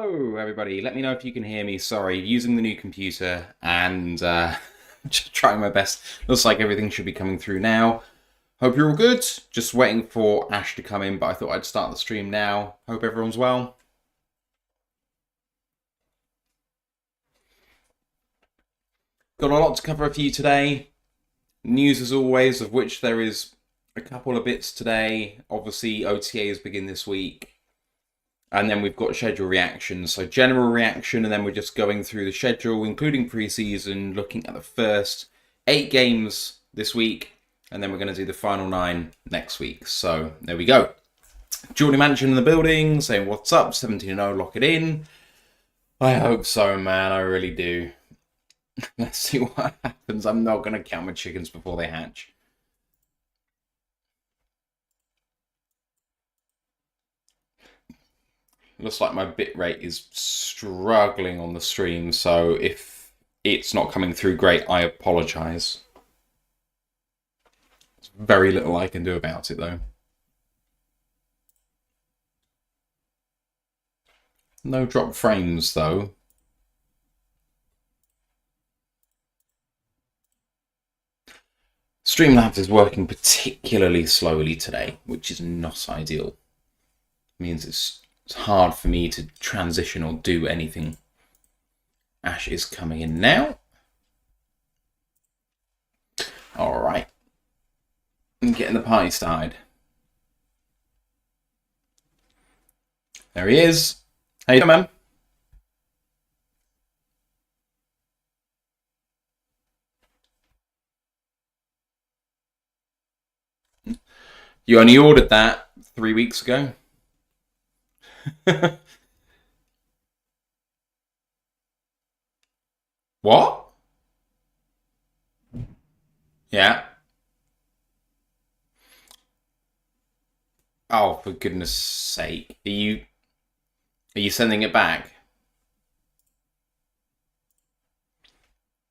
Hello, everybody. Let me know if you can hear me. Sorry, using the new computer and just trying my best. Looks like everything should be coming through now. Hope you're all good. Just waiting for Ash to come in, but I thought I'd start the stream now. Hope everyone's well. Got a lot to cover for you today. News as always, of which there is a couple of bits today. Obviously, OTAs begin this week. And then we've got schedule reactions. So general reaction, and then we're just going through the schedule, including preseason, looking at the first 8 games this week. And then we're going to do the final 9 next week. So there we go. Geordie Mansion in the building, saying what's up, 17-0, lock it in. I hope so, man. I really do. Let's see what happens. I'm not going to count my chickens before they hatch. Looks like my bitrate is struggling on the stream, so if it's not coming through great, I apologise. There's very little I can do about it, though. No drop frames, though. Streamlabs is working particularly slowly today, which is not ideal. It means it's hard for me to transition or do anything. Ash is coming in now. All right. I'm getting the party started. There he is. How you doing, man? You only ordered that 3 weeks ago. What? Yeah. Oh, for goodness sake. Are you sending it back?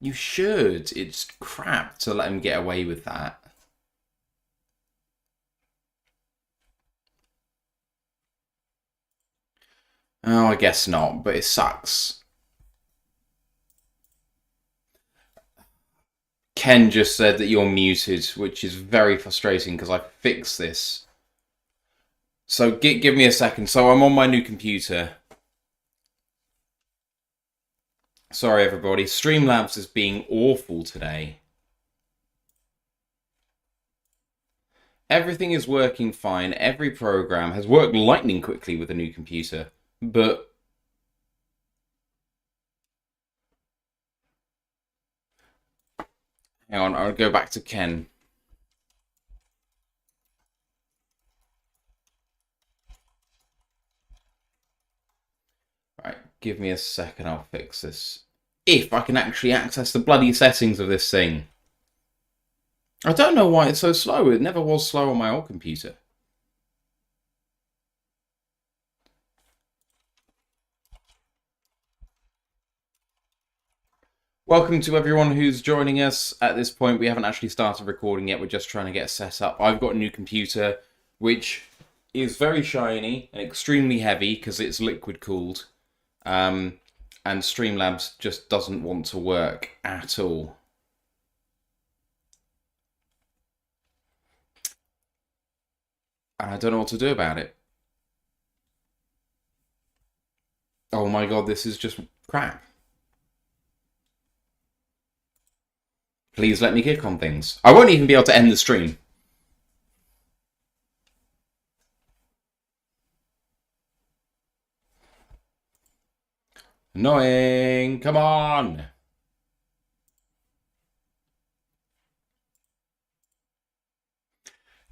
You should. It's crap to let him get away with that. Oh, I guess not, but it sucks. Ken just said that you're muted, which is very frustrating because I fixed this. So give me a second. So I'm on my new computer. Sorry, everybody. Streamlabs is being awful today. Everything is working fine. Every program has worked lightning quickly with the new computer. But hang on, I'll go back to Ken. Right, give me a second, I'll fix this. If I can actually access the bloody settings of this thing. I don't know why it's so slow. It never was slow on my old computer. Welcome to everyone who's joining us. At this point, we haven't actually started recording yet. We're just trying to get set up. I've got a new computer, which is very shiny and extremely heavy because it's liquid cooled. And Streamlabs just doesn't want to work at all. And I don't know what to do about it. Oh my god, this is just crap. Please let me click on things. I won't even be able to end the stream. Annoying. Come on.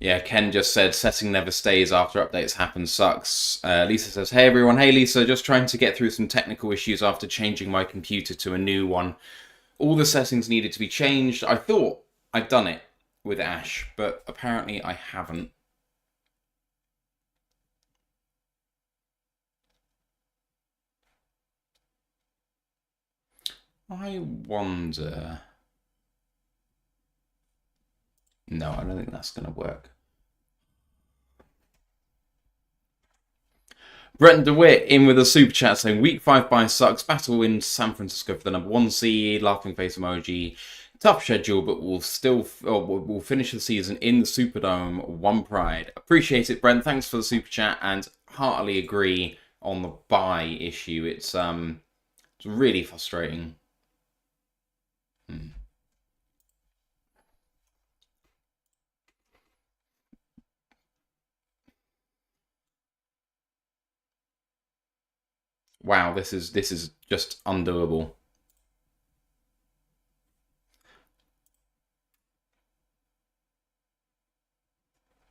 Yeah, Ken just said setting never stays after updates happen sucks. Lisa says, hey everyone. Hey Lisa, just trying to get through some technical issues after changing my computer to a new one. All the settings needed to be changed. I thought I'd done it with Ash, but apparently I haven't. I wonder... No, I don't think that's going to work. Brent DeWitt in with a super chat saying, Week 5 bye sucks. Battle in San Francisco for the number 1 seed. Laughing face emoji. Tough schedule, but we'll finish the season in the Superdome. One pride. Appreciate it, Brent. Thanks for the super chat, and heartily agree on the bye issue. It's really frustrating. Wow, this is just undoable.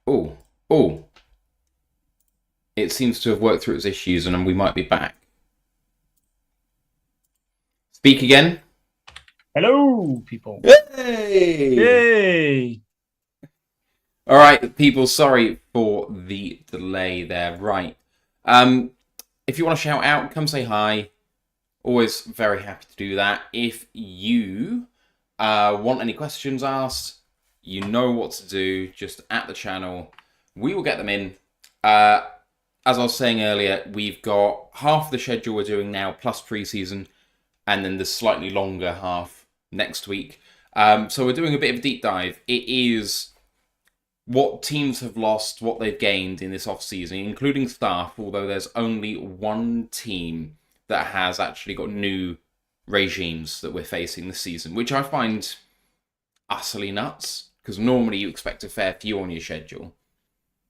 Oh. It seems to have worked through its issues, and we might be back. Speak again. Hello, people. Hey! Yay! All right, people. Sorry for the delay there. Right. If you want to shout out, come say hi. Always very happy to do that. If you want any questions asked, you know what to do. Just at the channel, we will get them in. As I was saying earlier, we've got half the schedule we're doing now, plus preseason, and then the slightly longer half next week. So we're doing a bit of a deep dive. It is what teams have lost, what they've gained in this off-season, including staff, although there's only one team that has actually got new regimes that we're facing this season, which I find utterly nuts, because normally you expect a fair few on your schedule.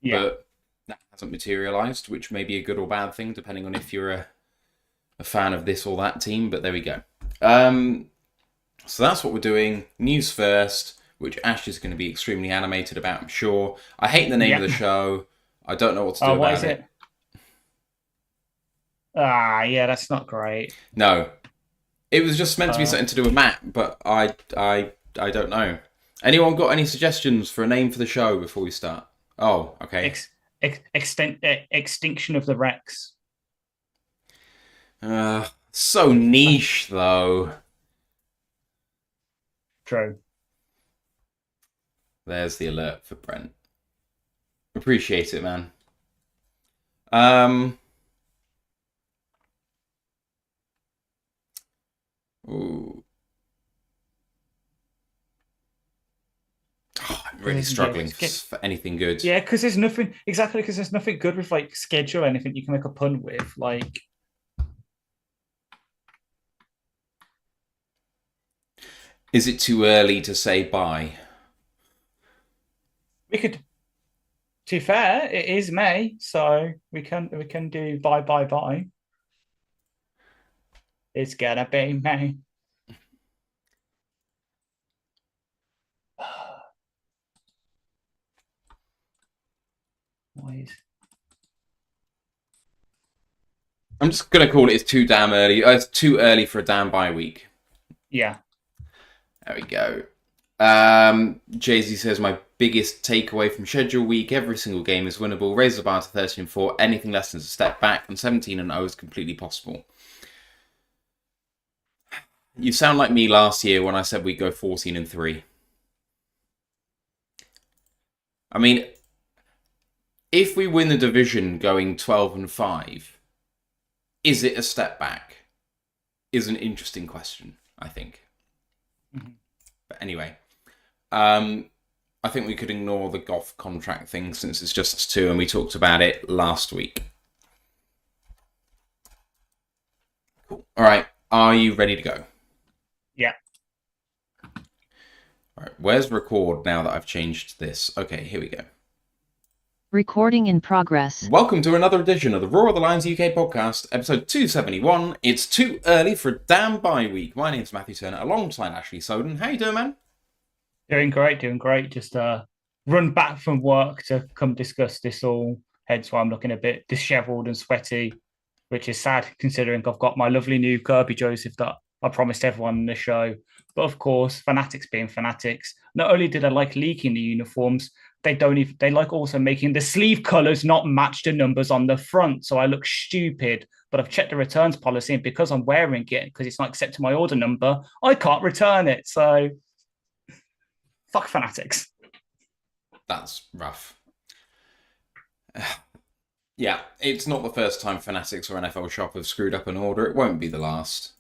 Yeah. But that hasn't materialised, which may be a good or bad thing, depending on if you're a fan of this or that team, but there we go. So that's what we're doing. News first, which Ash is going to be extremely animated about, I'm sure. I hate the name of the show. I don't know what to do about it. Yeah, that's not great. No. It was just meant to be something to do with Matt, but I don't know. Anyone got any suggestions for a name for the show before we start? Oh, okay. Extinction of the Rex. So niche, though. True. There's the alert for Brent. Appreciate it, man. Ooh. Oh, I'm really struggling for anything good. Yeah, because there's nothing good with like schedule or anything you can make a pun with. Like, is it too early to say bye? We could. To be fair, it is May, so we can do bye. It's gonna be May. I'm just gonna call it. It's too damn early. It's too early for a damn bye week. Yeah. There we go. Jay-Z says, my biggest takeaway from schedule week, every single game is winnable. Raise the bar to 13-4. Anything less than a step back, and 17-0 is completely possible. You sound like me last year when I said we'd go 14-3. I mean, if we win the division going 12-5, is it a step back? Is an interesting question, I think. Mm-hmm. But anyway, I think we could ignore the Goff contract thing since it's just us two, and we talked about it last week. Cool. All right, are you ready to go? Yeah. All right, where's record now that I've changed this? Okay, here we go. Recording in progress. Welcome to another edition of the Roar of the Lions UK podcast, episode 271. It's too early for a damn bye week. My name's Matthew Turner, alongside Ashley Soden. How you doing, man? Doing great. Just run back from work to come discuss this all. Hence why I'm looking a bit dishevelled and sweaty, which is sad considering I've got my lovely new Kirby Joseph that I promised everyone in the show. But of course, fanatics being fanatics, not only did I like leaking the uniforms, they like also making the sleeve colours not match the numbers on the front. So I look stupid, but I've checked the returns policy, and because I'm wearing it, because it's not accepting my order number, I can't return it. So fuck fanatics. That's rough. Yeah, it's not the first time Fanatics or NFL Shop have screwed up an order. It won't be the last.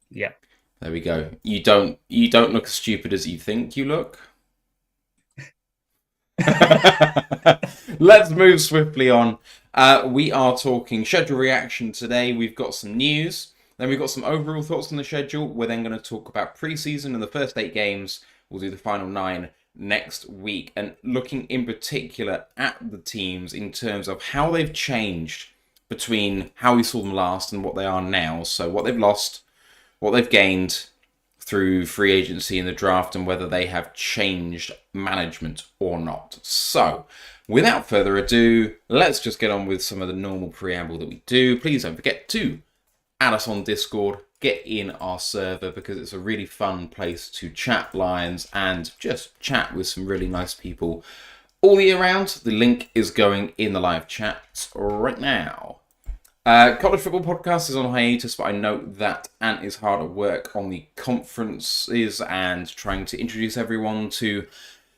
Yeah. There we go. You don't look as stupid as you think you look. Let's move swiftly on. We are talking schedule reaction today. We've got some news. Then we've got some overall thoughts on the schedule. We're then going to talk about preseason and the first 8 games. We'll do the final 9 next week. And looking in particular at the teams in terms of how they've changed between how we saw them last and what they are now. So what they've lost, what they've gained through free agency and the draft, and whether they have changed management or not. So, without further ado, let's just get on with some of the normal preamble that we do. Please don't forget to add us on Discord, get in our server, because it's a really fun place to chat Lions and just chat with some really nice people all year round. The link is going in the live chat right now. College Football Podcast is on hiatus, but I note that Ant is hard at work on the conferences and trying to introduce everyone to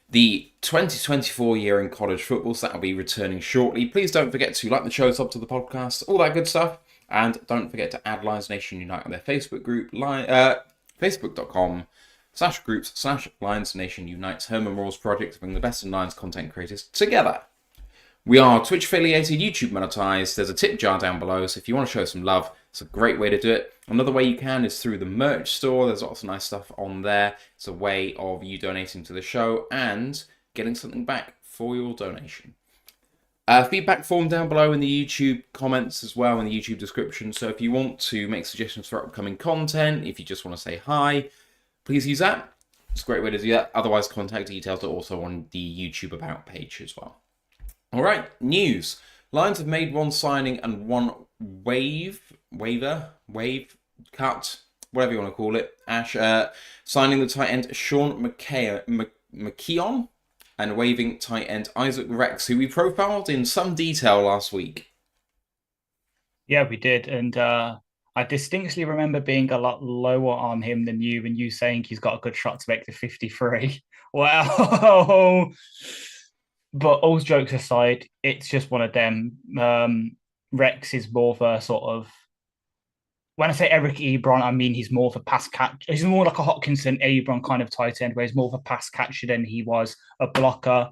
the 2024 year in college football, so that'll be returning shortly. Please don't forget to like the show, sub to the podcast, all that good stuff, and don't forget to add Lions Nation Unite on their Facebook group, facebook.com/groups/Lions Nation Unite, Herman Rawls project to bring the best in Lions content creators together. We are Twitch affiliated, YouTube monetized. There's a tip jar down below, so if you want to show some love, it's a great way to do it. Another way you can is through the merch store. There's lots of nice stuff on there. It's a way of you donating to the show and getting something back for your donation. Feedback form down below in the YouTube comments as well, in the YouTube description. So if you want to make suggestions for upcoming content, if you just want to say hi, please use that. It's a great way to do that. Otherwise, contact details are also on the YouTube About page as well. All right, news. Lions have made one signing and one wave cut, whatever you want to call it. Ash, signing the tight end Sean McKeon and waiving tight end Isaac Rex, who we profiled in some detail last week. Yeah, we did. And I distinctly remember being a lot lower on him than you, and you saying he's got a good shot to make the 53. Wow. But all jokes aside, it's just one of them. Rex is more of a sort of, when I say Eric Ebron, I mean he's more of a pass catch. He's more like a Hopkinson Ebron kind of tight end, where he's more of a pass catcher than he was a blocker.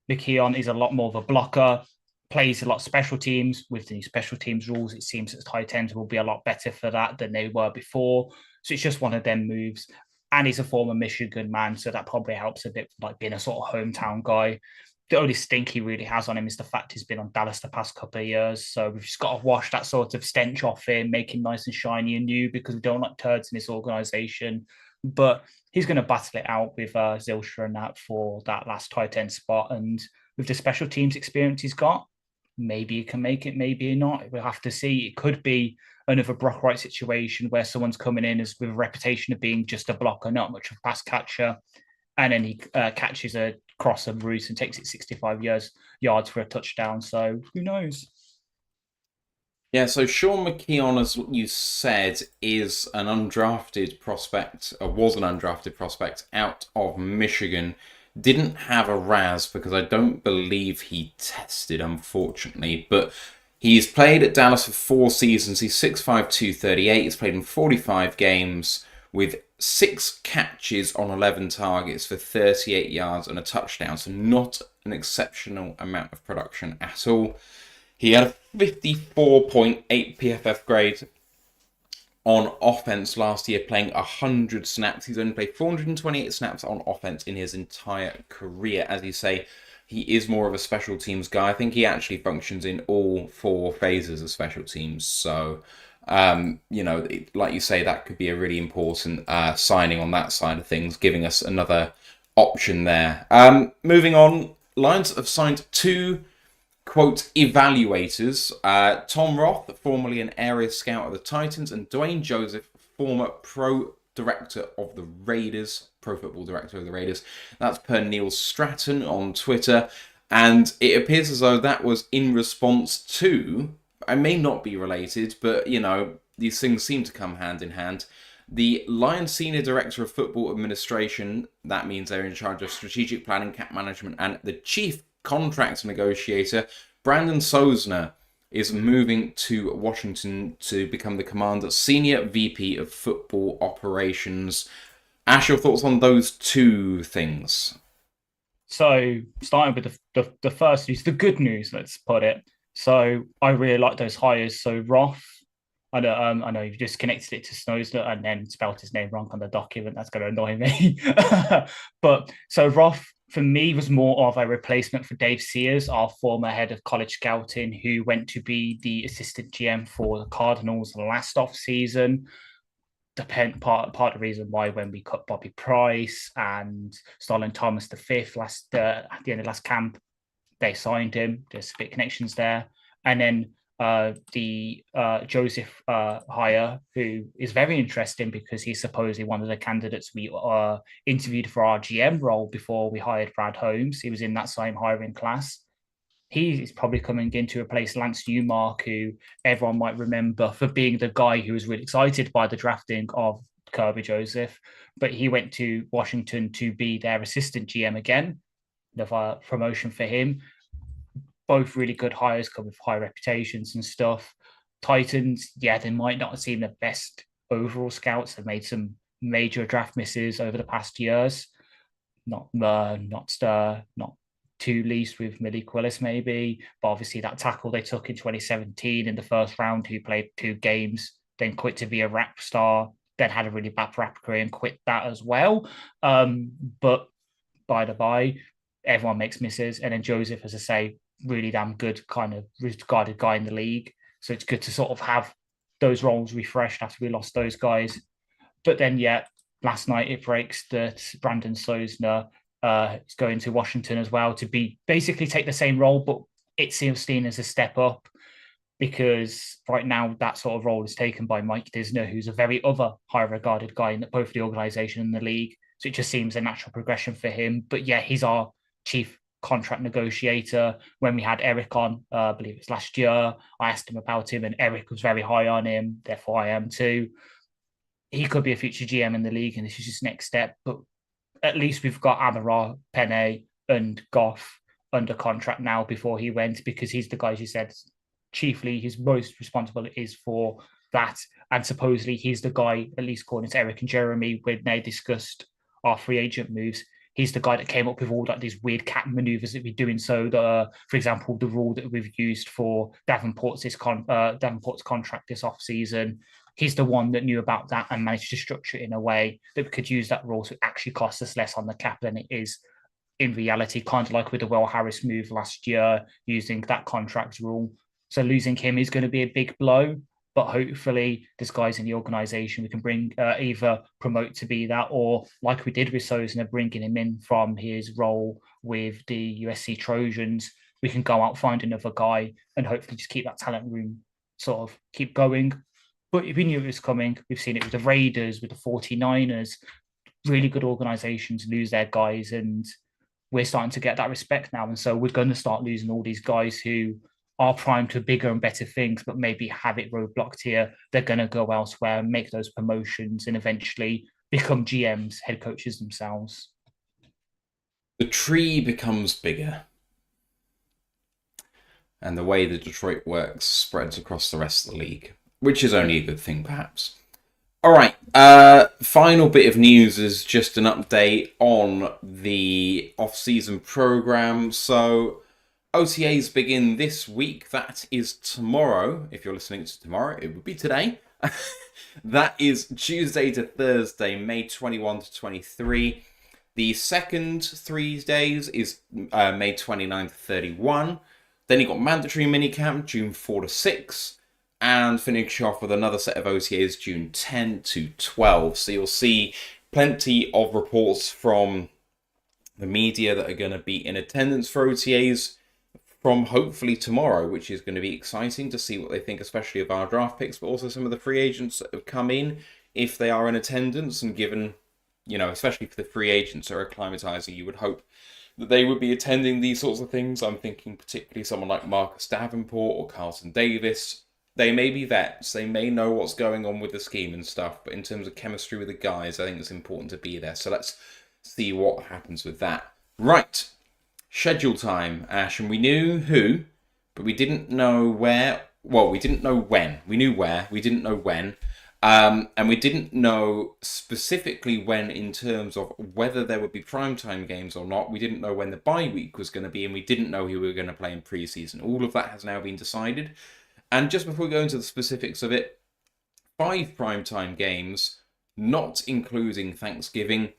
McKeon is a lot more of a blocker, plays a lot of special teams. With the special teams rules, it seems that tight ends will be a lot better for that than they were before. So it's just one of them moves. And he's a former Michigan man, so that probably helps a bit, like being a sort of hometown guy. The only stink he really has on him is the fact he's been on Dallas the past couple of years. So we've just got to wash that sort of stench off him, make him nice and shiny and new, because we don't like turds in this organization. But he's going to battle it out with Zilstra and that for that last tight end spot. And with the special teams experience he's got, maybe he can make it, maybe not. We'll have to see. It could be another Brock Wright situation where someone's coming in as with a reputation of being just a blocker, not much of a pass catcher. And then he catches a cross and route and takes it 65 yards for a touchdown. So who knows? Yeah, so Sean McKeon, as you said, is an undrafted prospect, was an undrafted prospect out of Michigan. Didn't have a RAS because I don't believe he tested, unfortunately. But he's played at Dallas for 4 seasons. He's 6'5", 238. He's played in 45 games with 6 catches on 11 targets for 38 yards and a touchdown. So not an exceptional amount of production at all. He had a 54.8 PFF grade on offense last year, playing 100 snaps. He's only played 428 snaps on offense in his entire career. As you say, he is more of a special teams guy. I think he actually functions in all 4 phases of special teams. So, like you say, that could be a really important signing on that side of things, giving us another option there. Moving on, Lions have signed 2, quote, evaluators. Tom Roth, formerly an area scout of the Titans, and Dwayne Joseph, former pro football director of the Raiders. That's per Neil Stratton on Twitter. And it appears as though that was in response to, I may not be related, but, these things seem to come hand in hand. The Lions Senior Director of Football Administration, that means they're in charge of strategic planning, cap management, and the Chief Contract Negotiator, Brandon Sosner, is moving to Washington to become the Commander's Senior VP of Football Operations. Ash, your thoughts on those two things? So, starting with the first news, the good news, let's put it. So, I really like those hires. So, Roth, I know you've just connected it to Snows and then spelled his name wrong on the document. That's going to annoy me. But so Roth, for me, was more of a replacement for Dave Sears, our former head of college scouting, who went to be the assistant GM for the Cardinals last off season. Part of the reason why when we cut Bobby Price and Starlin Thomas V at the end of last camp, they signed him. There's a bit of connections there, and then the Joseph hire, who is very interesting because he's supposedly one of the candidates we interviewed for our GM role before we hired Brad Holmes. He was in that same hiring class. He is probably coming in to replace Lance Newmark, who everyone might remember for being the guy who was really excited by the drafting of Kirby Joseph. But he went to Washington to be their assistant GM again. The promotion for him. Both really good hires, come with high reputations and stuff. Titans, yeah, they might not have seen the best overall scouts. They've made some major draft misses over the past years. Not too least with Malik Willis, maybe. But obviously that tackle they took in 2017 in the first round, who played 2 games, then quit to be a rap star, then had a really bad rap career and quit that as well. But by the by, everyone makes misses. And then Joseph, as I say, really damn good kind of regarded guy in the league. So it's good to sort of have those roles refreshed after we lost those guys. But then, yeah, last night it breaks that Brandon Sosner is going to Washington as well to be basically take the same role, but it seems seen as a step up because right now that sort of role is taken by Mike Disner, who's a very other high regarded guy in both the organization and the league. So it just seems a natural progression for him. But yeah, he's our chief contract negotiator. When we had Eric on, I believe it was last year, I asked him about him and Eric was very high on him. Therefore, I am too. He could be a future GM in the league and this is his next step. But at least we've got Amara, Penne and Goff under contract now before he went, because he's the guy who said chiefly his most responsible is for that. And supposedly he's the guy, at least according to Eric and Jeremy, when they discussed our free agent moves, he's the guy that came up with all like these weird cap maneuvers that we're doing. So, for example, the rule that we've used for Davenport's contract this off season, he's the one that knew about that and managed to structure it in a way that we could use that rule to actually cost us less on the cap than it is in reality, kind of like with the Will Harris move last year, using that contract rule. So losing him is going to be a big blow, but hopefully there's guys in the organization we can bring, either promote to be that, or like we did with Sosner, bringing him in from his role with the USC Trojans, we can go out, find another guy and hopefully just keep that talent room sort of keep going. But we knew it was coming. We've seen it with the Raiders, with the 49ers, really good organizations lose their guys, and we're starting to get that respect now. And so we're going to start losing all these guys who are primed to bigger and better things, but maybe have it roadblocked here. They're going to go elsewhere, make those promotions, and eventually become GMs, head coaches themselves. The tree becomes bigger. And the way the Detroit works spreads across the rest of the league, which is only a good thing, perhaps. All right, final bit of news is just an update on the off-season program. So OTAs begin this week. That is tomorrow. If you're listening to tomorrow, it would be today. That is Tuesday to Thursday, May 21 to 23. The second 3 days is May 29 to 31. Then you've got mandatory minicamp, June 4 to 6. And finish off with another set of OTAs, June 10 to 12. So you'll see plenty of reports from the media that are going to be in attendance for OTAs from hopefully tomorrow, which is going to be exciting to see what they think, especially of our draft picks, but also some of the free agents that have come in, if they are in attendance. And given, especially for the free agents that are acclimatizing, you would hope that they would be attending these sorts of things. I'm thinking particularly someone like Marcus Davenport or Carlton Davis. They may be vets, they may know what's going on with the scheme and stuff, but in terms of chemistry with the guys, I think it's important to be there. So let's see what happens with that. Right, schedule time, Ash, and we knew who but we didn't know where. Well, we didn't know when. We knew where. We didn't know when. And we didn't know specifically when in terms of whether there would be primetime games or not. We didn't know when the bye week was going to be, and we didn't know who we were going to play in pre-season. All of that has now been decided. And just before we go into the specifics of it, 5 primetime games, not including Thanksgiving.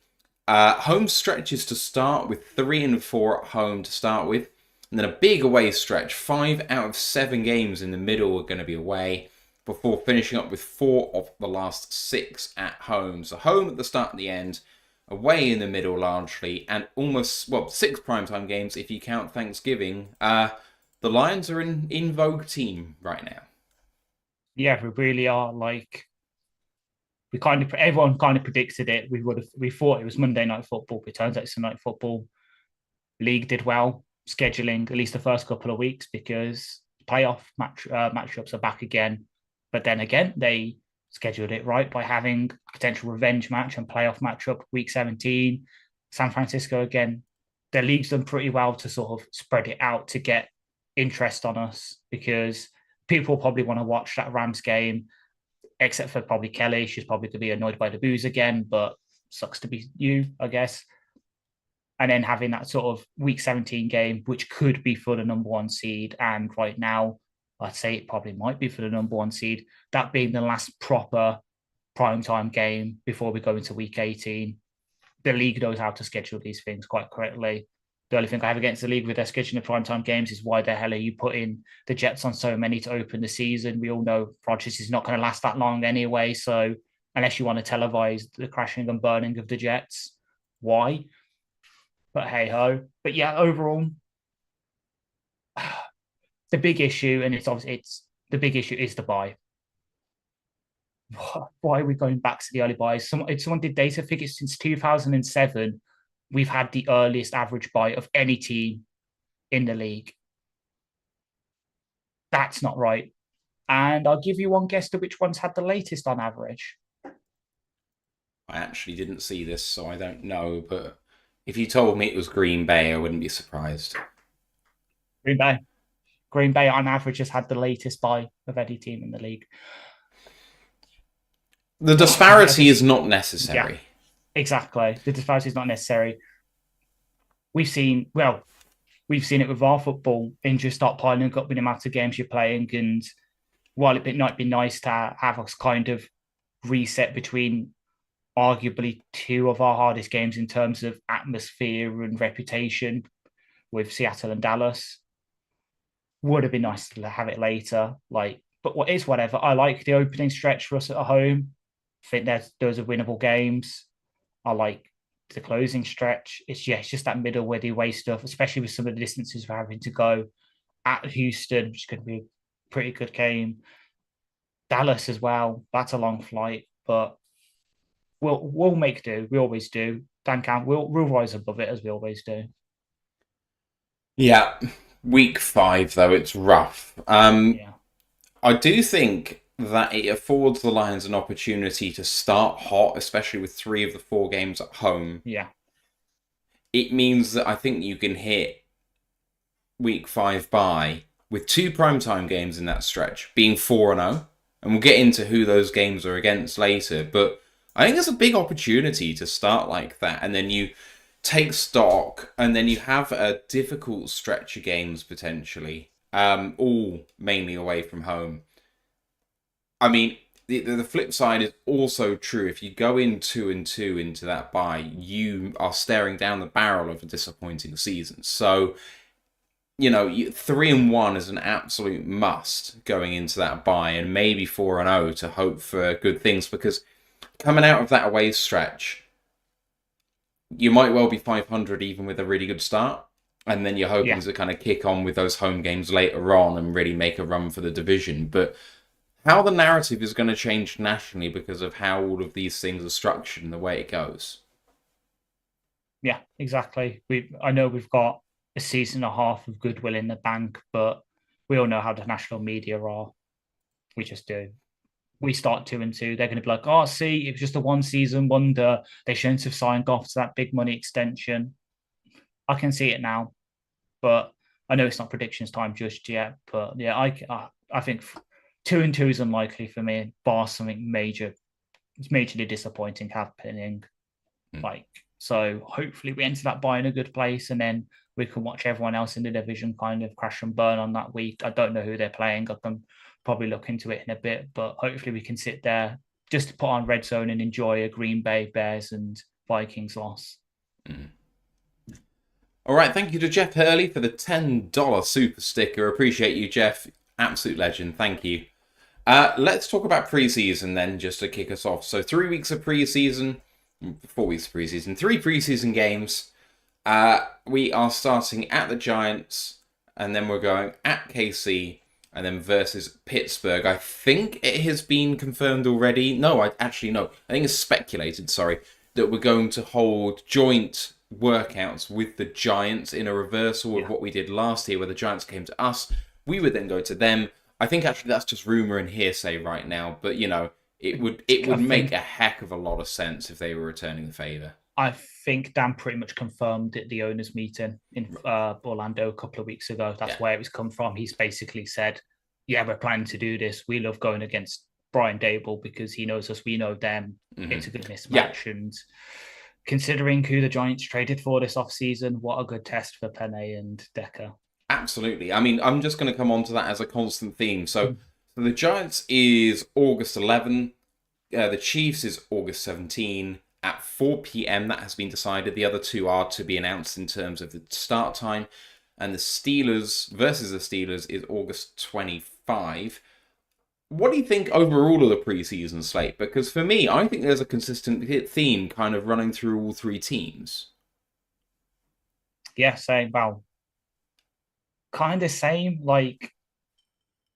Home stretches to start with 3 and 4 at home to start with. And then a big away stretch. 5 out of 7 games in the middle are going to be away, before finishing up with 4 of the last 6 at home. So home at the start and the end, away in the middle largely, and almost, 6 primetime games if you count Thanksgiving. The Lions are in vogue team right now. Yeah, we really are. Like, everyone kind of predicted it. We thought it was Monday Night Football, but it turns out it's Night Football. League did well scheduling at least the first couple of weeks because playoff matchups are back again. But then again, they scheduled it right by having a potential revenge match and playoff matchup week 17. San Francisco again. Their league's done pretty well to sort of spread it out to get interest on us, because people probably want to watch that Rams game, except for probably Kelly. She's probably going to be annoyed by the booze again, but sucks to be you, I guess. And then having that sort of week 17 game, which could be for the number 1 seed. And right now, I'd say it probably might be for the number 1 seed. That being the last proper primetime game before we go into week 18. The league knows how to schedule these things quite correctly. The only thing I have against the league with their scheduling of primetime games is why the hell are you putting the Jets on so many to open the season? We all know Rodgers is not going to last that long anyway. So unless you want to televise the crashing and burning of the Jets, why? But hey ho. But yeah, overall, the big issue, and it's the big issue is the buy. Why are we going back to the early buys? Someone did data figures since 2007. We've had the earliest average buy of any team in the league. That's not right. And I'll give you one guess to which one's had the latest on average. I actually didn't see this, so I don't know. But if you told me it was Green Bay, I wouldn't be surprised. Green Bay. Green Bay on average has had the latest buy of any team in the league. The disparity is not necessary. Yeah, exactly. The disparity is not necessary. We've seen it with our football. Injuries start piling up with the amount of games you're playing. And while it might be nice to have us kind of reset between arguably 2 of our hardest games in terms of atmosphere and reputation with Seattle and Dallas, would have been nice to have it later. But what is whatever. I like the opening stretch for us at home. I think those are winnable games. I like the closing stretch. It's just that middle where the away stuff, especially with some of the distances we're having to go at Houston, which is going to be a pretty good game. Dallas as well. That's a long flight, but we'll make do. We always do. Dan Camp, we'll rise above it as we always do. Yeah, week 5 though, it's rough. Yeah. I do think that it affords the Lions an opportunity to start hot, especially with 3 of the 4 games at home. Yeah. It means that I think you can hit week 5 bye with 2 primetime games in that stretch, being 4-0. And we'll get into who those games are against later. But I think it's a big opportunity to start like that. And then you take stock, and then you have a difficult stretch of games potentially, all mainly away from home. I mean, the flip side is also true. If you go in 2-2 into that bye, you are staring down the barrel of a disappointing season. So, 3-1 is an absolute must going into that bye, and maybe 4-0 to hope for good things, because coming out of that away stretch, you might well be 500 even with a really good start. And then you're hoping to kind of kick on with those home games later on and really make a run for the division. But how the narrative is going to change nationally because of how all of these things are structured and the way it goes. Yeah, exactly. I know we've got a season and a half of goodwill in the bank, but we all know how the national media are. We just do. We start 2-2. They're going to be like, oh, see, it was just a 1-season wonder. They shouldn't have signed off to that big money extension. I can see it now. But I know it's not predictions time just yet, but yeah, I think 2-2 is unlikely for me, bar something majorly disappointing happening. So hopefully we enter that bye in a good place, and then we can watch everyone else in the division kind of crash and burn on that week. I don't know who they're playing. I can probably look into it in a bit, but hopefully we can sit there just to put on Red Zone and enjoy a Green Bay Bears and Vikings loss. All right, thank you to Jeff Hurley for the $10 super sticker. Appreciate you, Jeff. Absolute legend. Thank you. Let's talk about preseason then, just to kick us off. So 3 weeks of preseason, 4 weeks of preseason, 3 preseason games. We are starting at the Giants, and then we're going at KC, and then versus Pittsburgh. I think it has been confirmed already. No, I think it's speculated, that we're going to hold joint workouts with the Giants in a reversal of what we did last year, where the Giants came to us. We would then go to them. I think actually that's just rumor and hearsay right now, but it would make a heck of a lot of sense if they were returning the favor. I think Dan pretty much confirmed at the owners' meeting in Orlando a couple of weeks ago. That's where it was come from. He's basically said, yeah, we're planning to do this. We love going against Brian Dable because he knows us, we know them. It's a good mismatch. Yeah. And considering who the Giants traded for this offseason, what a good test for Penne and Decker. Absolutely. I mean, I'm just going to come on to that as a constant theme. So the Giants is August 11. The Chiefs is August 17 at 4 p.m. That has been decided. The other two are to be announced in terms of the start time. And the Steelers versus the Steelers is August 25. What do you think overall of the preseason slate? Because for me, I think there's a consistent theme kind of running through all 3 teams. Yeah, same. Well, kind of same. Like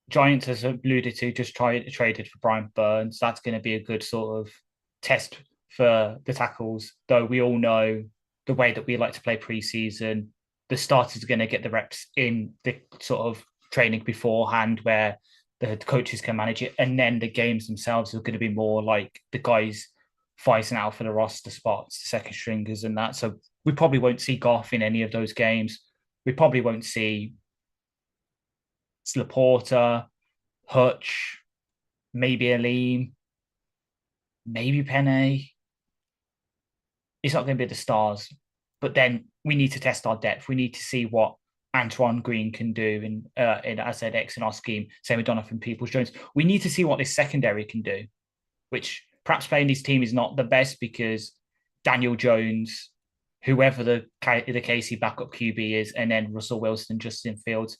Giants, as alluded to, just traded for Brian Burns. That's going to be a good sort of test for the tackles. Though we all know the way that we like to play preseason, the starters are going to get the reps in the sort of training beforehand, where the coaches can manage it, and then the games themselves are going to be more like the guys fighting out for the roster spots, the second stringers, and that. So we probably won't see Goff in any of those games. We probably won't see Laporta, Hutch, maybe Aleem, maybe Penne. It's not going to be the stars, but then we need to test our depth. We need to see what Antoine Green can do in AZX in our scheme. Same with Donovan Peoples-Jones. We need to see what this secondary can do, which perhaps playing this team is not the best because Daniel Jones, whoever the KC backup QB is, and then Russell Wilson, Justin Fields,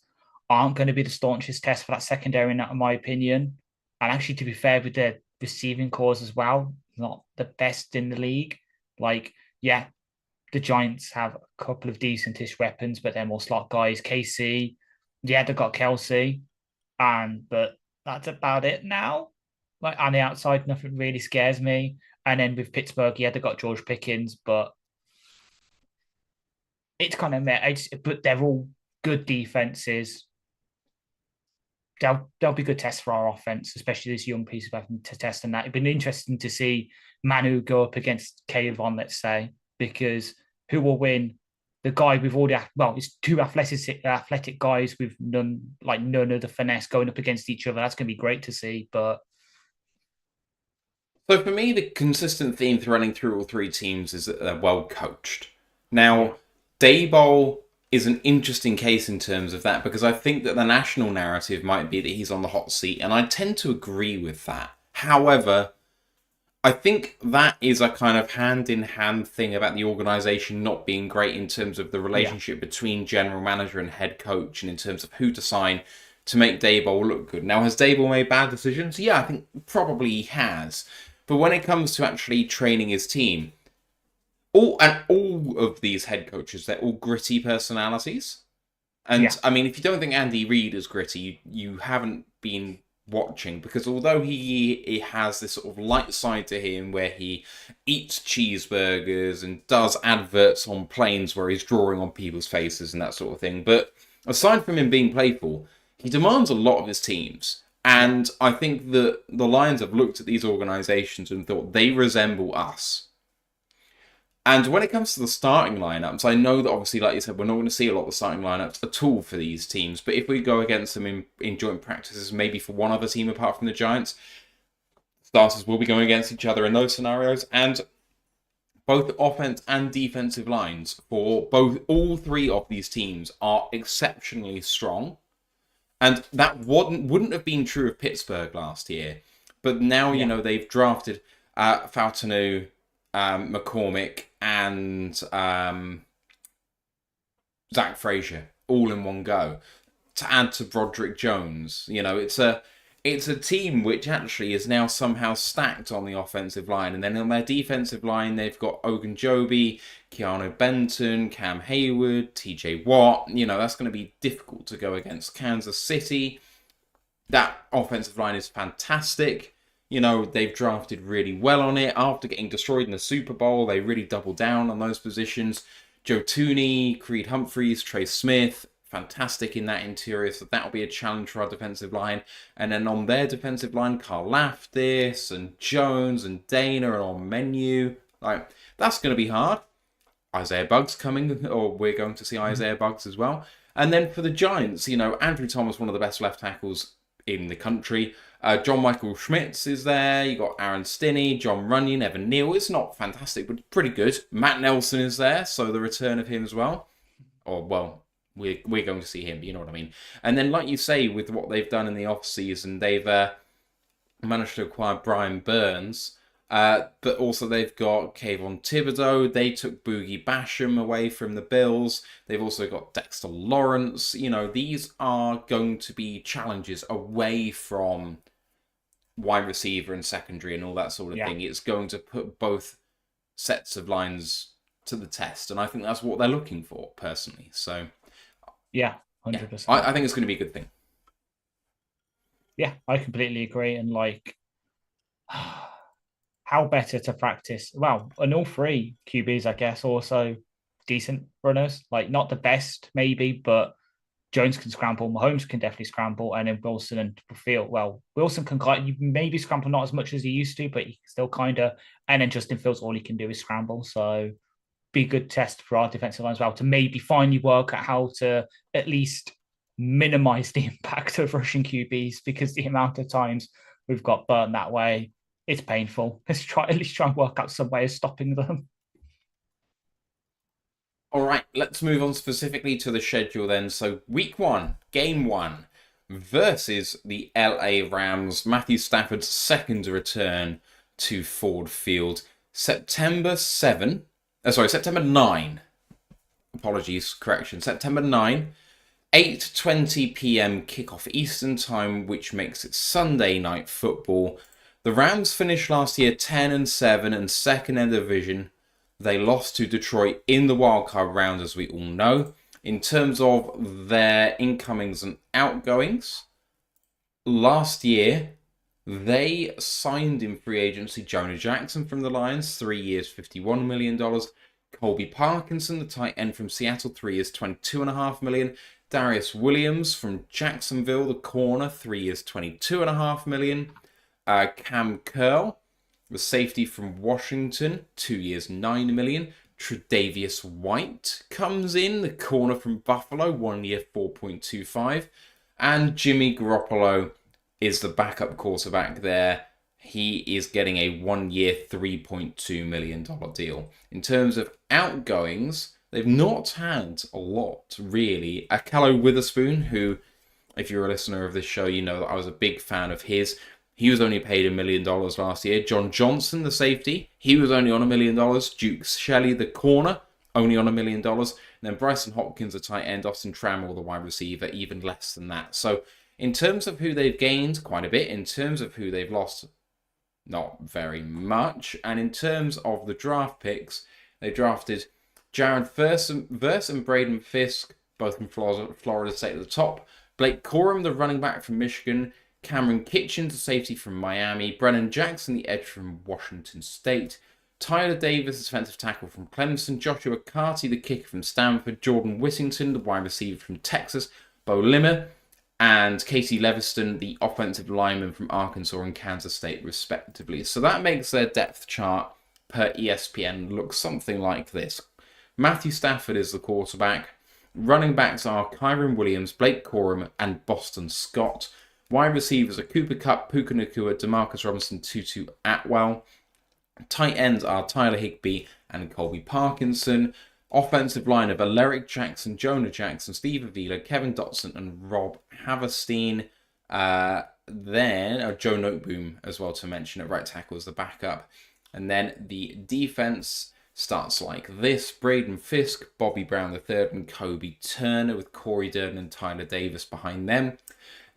aren't going to be the staunchest test for that secondary, in my opinion. And actually, to be fair, with their receiving cores as well, not the best in the league. Like, yeah, the Giants have a couple of decentish weapons, but they're more slot guys. KC, yeah, they've got Kelsey, but that's about it now. Like on the outside, nothing really scares me. And then with Pittsburgh, yeah, they've got George Pickens, but it's kind of but they're all good defenses. They'll be good tests for our offense, especially this young piece of having to test. And that it'd been interesting to see Manu go up against Kayvon, let's say, because who will win? The guy with all it's 2 athletic guys with none of the finesse going up against each other. That's going to be great to see. But so for me, the consistent theme running through all 3 teams is that they're well coached. Now, Daboll is an interesting case in terms of that, because I think that the national narrative might be that he's on the hot seat, and I tend to agree with that. However, I think that is a kind of hand-in-hand thing about the organisation not being great in terms of the relationship between general manager and head coach, and in terms of who to sign to make Daboll look good. Now, has Daboll made bad decisions? Yeah, I think probably he has. But when it comes to actually training his team, all of these head coaches, they're all gritty personalities. And, I mean, if you don't think Andy Reid is gritty, you haven't been watching, because although he has this sort of light side to him where he eats cheeseburgers and does adverts on planes where he's drawing on people's faces and that sort of thing, but aside from him being playful, he demands a lot of his teams. And I think that the Lions have looked at these organizations and thought they resemble us. And when it comes to the starting lineups, I know that obviously, like you said, we're not going to see a lot of the starting lineups at all for these teams. But if we go against them in joint practices, maybe for one other team apart from the Giants, starters will be going against each other in those scenarios. And both offense and defensive lines for all three of these teams are exceptionally strong. And that wouldn't have been true of Pittsburgh last year. But now, you know, they've drafted Fautanu, McCormick, and Zach Frazier all in one go to add to Broderick Jones. You know, it's a team which actually is now somehow stacked on the offensive line. And then on their defensive line, they've got Ogunjobi, Keanu Benton, Cam Hayward, TJ Watt. You know, that's going to be difficult to go against Kansas City. That offensive line is fantastic. You know, they've drafted really well on it. After getting destroyed in the Super Bowl, they really doubled down on those positions. Joe Tooney, Creed Humphreys, Trey Smith, fantastic in that interior, so that'll be a challenge for our defensive line. And then on their defensive line, Carl Laftis and Jones and Dana are on menu. Like, that's going to be hard. Isaiah Buggs coming, or we're going to see Isaiah Buggs as well. And then for the Giants, you know, Andrew Thomas, one of the best left tackles in the country. John Michael Schmitz is there. You got Aaron Stinney, John Runyon, Evan Neal. It's not fantastic, but pretty good. Matt Nelson is there, so the return of him as well. Or, well, we're going to see him, but you know what I mean. And then, like you say, with what they've done in the offseason, they've managed to acquire Brian Burns. But also they've got Kayvon Thibodeau. They took Boogie Basham away from the Bills. They've also got Dexter Lawrence. You know, these are going to be challenges away from wide receiver and secondary and all that sort of thing. It's going to put both sets of lines to the test. And I think that's what they're looking for, personally. So, yeah, 100%. I think it's going to be a good thing. Yeah, I completely agree. And like, how better to practice? Well, and all three QBs, I guess, also decent runners. Like, not the best, maybe, but Jones can scramble, Mahomes can definitely scramble, and then Wilson and Field. Well, Wilson can maybe scramble not as much as he used to, but he still kind of. And then Justin Fields, all he can do is scramble. So, be a good test for our defensive line as well to maybe finally work out how to at least minimize the impact of rushing QBs, because the amount of times we've got burnt that way, it's painful. Let's at least try and work out some way of stopping them. All right, let's move on specifically to the schedule then. So week 1, game 1 versus the LA Rams. Matthew Stafford's second return to Ford Field. September 9. Apologies, correction. September 9, 8:20 p.m. kickoff Eastern time, which makes it Sunday night football. The Rams finished last year 10-7 and second in the division. They lost to Detroit in the wildcard round, as we all know. In terms of their incomings and outgoings, last year they signed in free agency Jonah Jackson from the Lions, 3 years, $51 million. Colby Parkinson, the tight end from Seattle, 3 years, $22.5 million. Darius Williams from Jacksonville, the corner, 3 years, $22.5 million. Cam Curl, the safety from Washington, 2 years, $9 million. Tre'Davious White comes in, the corner from Buffalo, 1 year, $4.25. And Jimmy Garoppolo is the backup quarterback there. He is getting a 1 year, $3.2 million deal. In terms of outgoings, they've not had a lot, really. Akello Witherspoon, who, if you're a listener of this show, you know that I was a big fan of his. He was only paid $1 million last year. John Johnson, the safety, he was only on $1 million. Duke Shelley, the corner, only on $1 million. And then Bryson Hopkins, the tight end. Austin Trammell, the wide receiver, even less than that. So in terms of who they've gained, quite a bit. In terms of who they've lost, not very much. And in terms of the draft picks, they drafted Jared Verse and Braden Fisk, both from Florida State at the top. Blake Corum, the running back from Michigan. Cameron Kitchens, the safety from Miami. Brennan Jackson, the edge from Washington State. Tyler Davis, the defensive tackle from Clemson. Joshua Carty, the kicker from Stanford. Jordan Whittington, the wide receiver from Texas. Bo Limmer. And Casey Leviston, the offensive lineman from Arkansas and Kansas State, respectively. So that makes their depth chart per ESPN looks something like this. Matthew Stafford is the quarterback. Running backs are Kyron Williams, Blake Corum, and Boston Scott. Wide receivers are Cooper Kupp, Puka Nacua, Demarcus Robinson, Tutu Atwell. Tight ends are Tyler Higbee and Colby Parkinson. Offensive line of Alaric Jackson, Jonah Jackson, Steve Avila, Kevin Dotson, and Rob Haverstein. Then Joe Noteboom as well to mention at right tackle as the backup. And then the defense starts like this. Braden Fisk, Bobby Brown III, and Kobe Turner with Corey Durden and Tyler Davis behind them.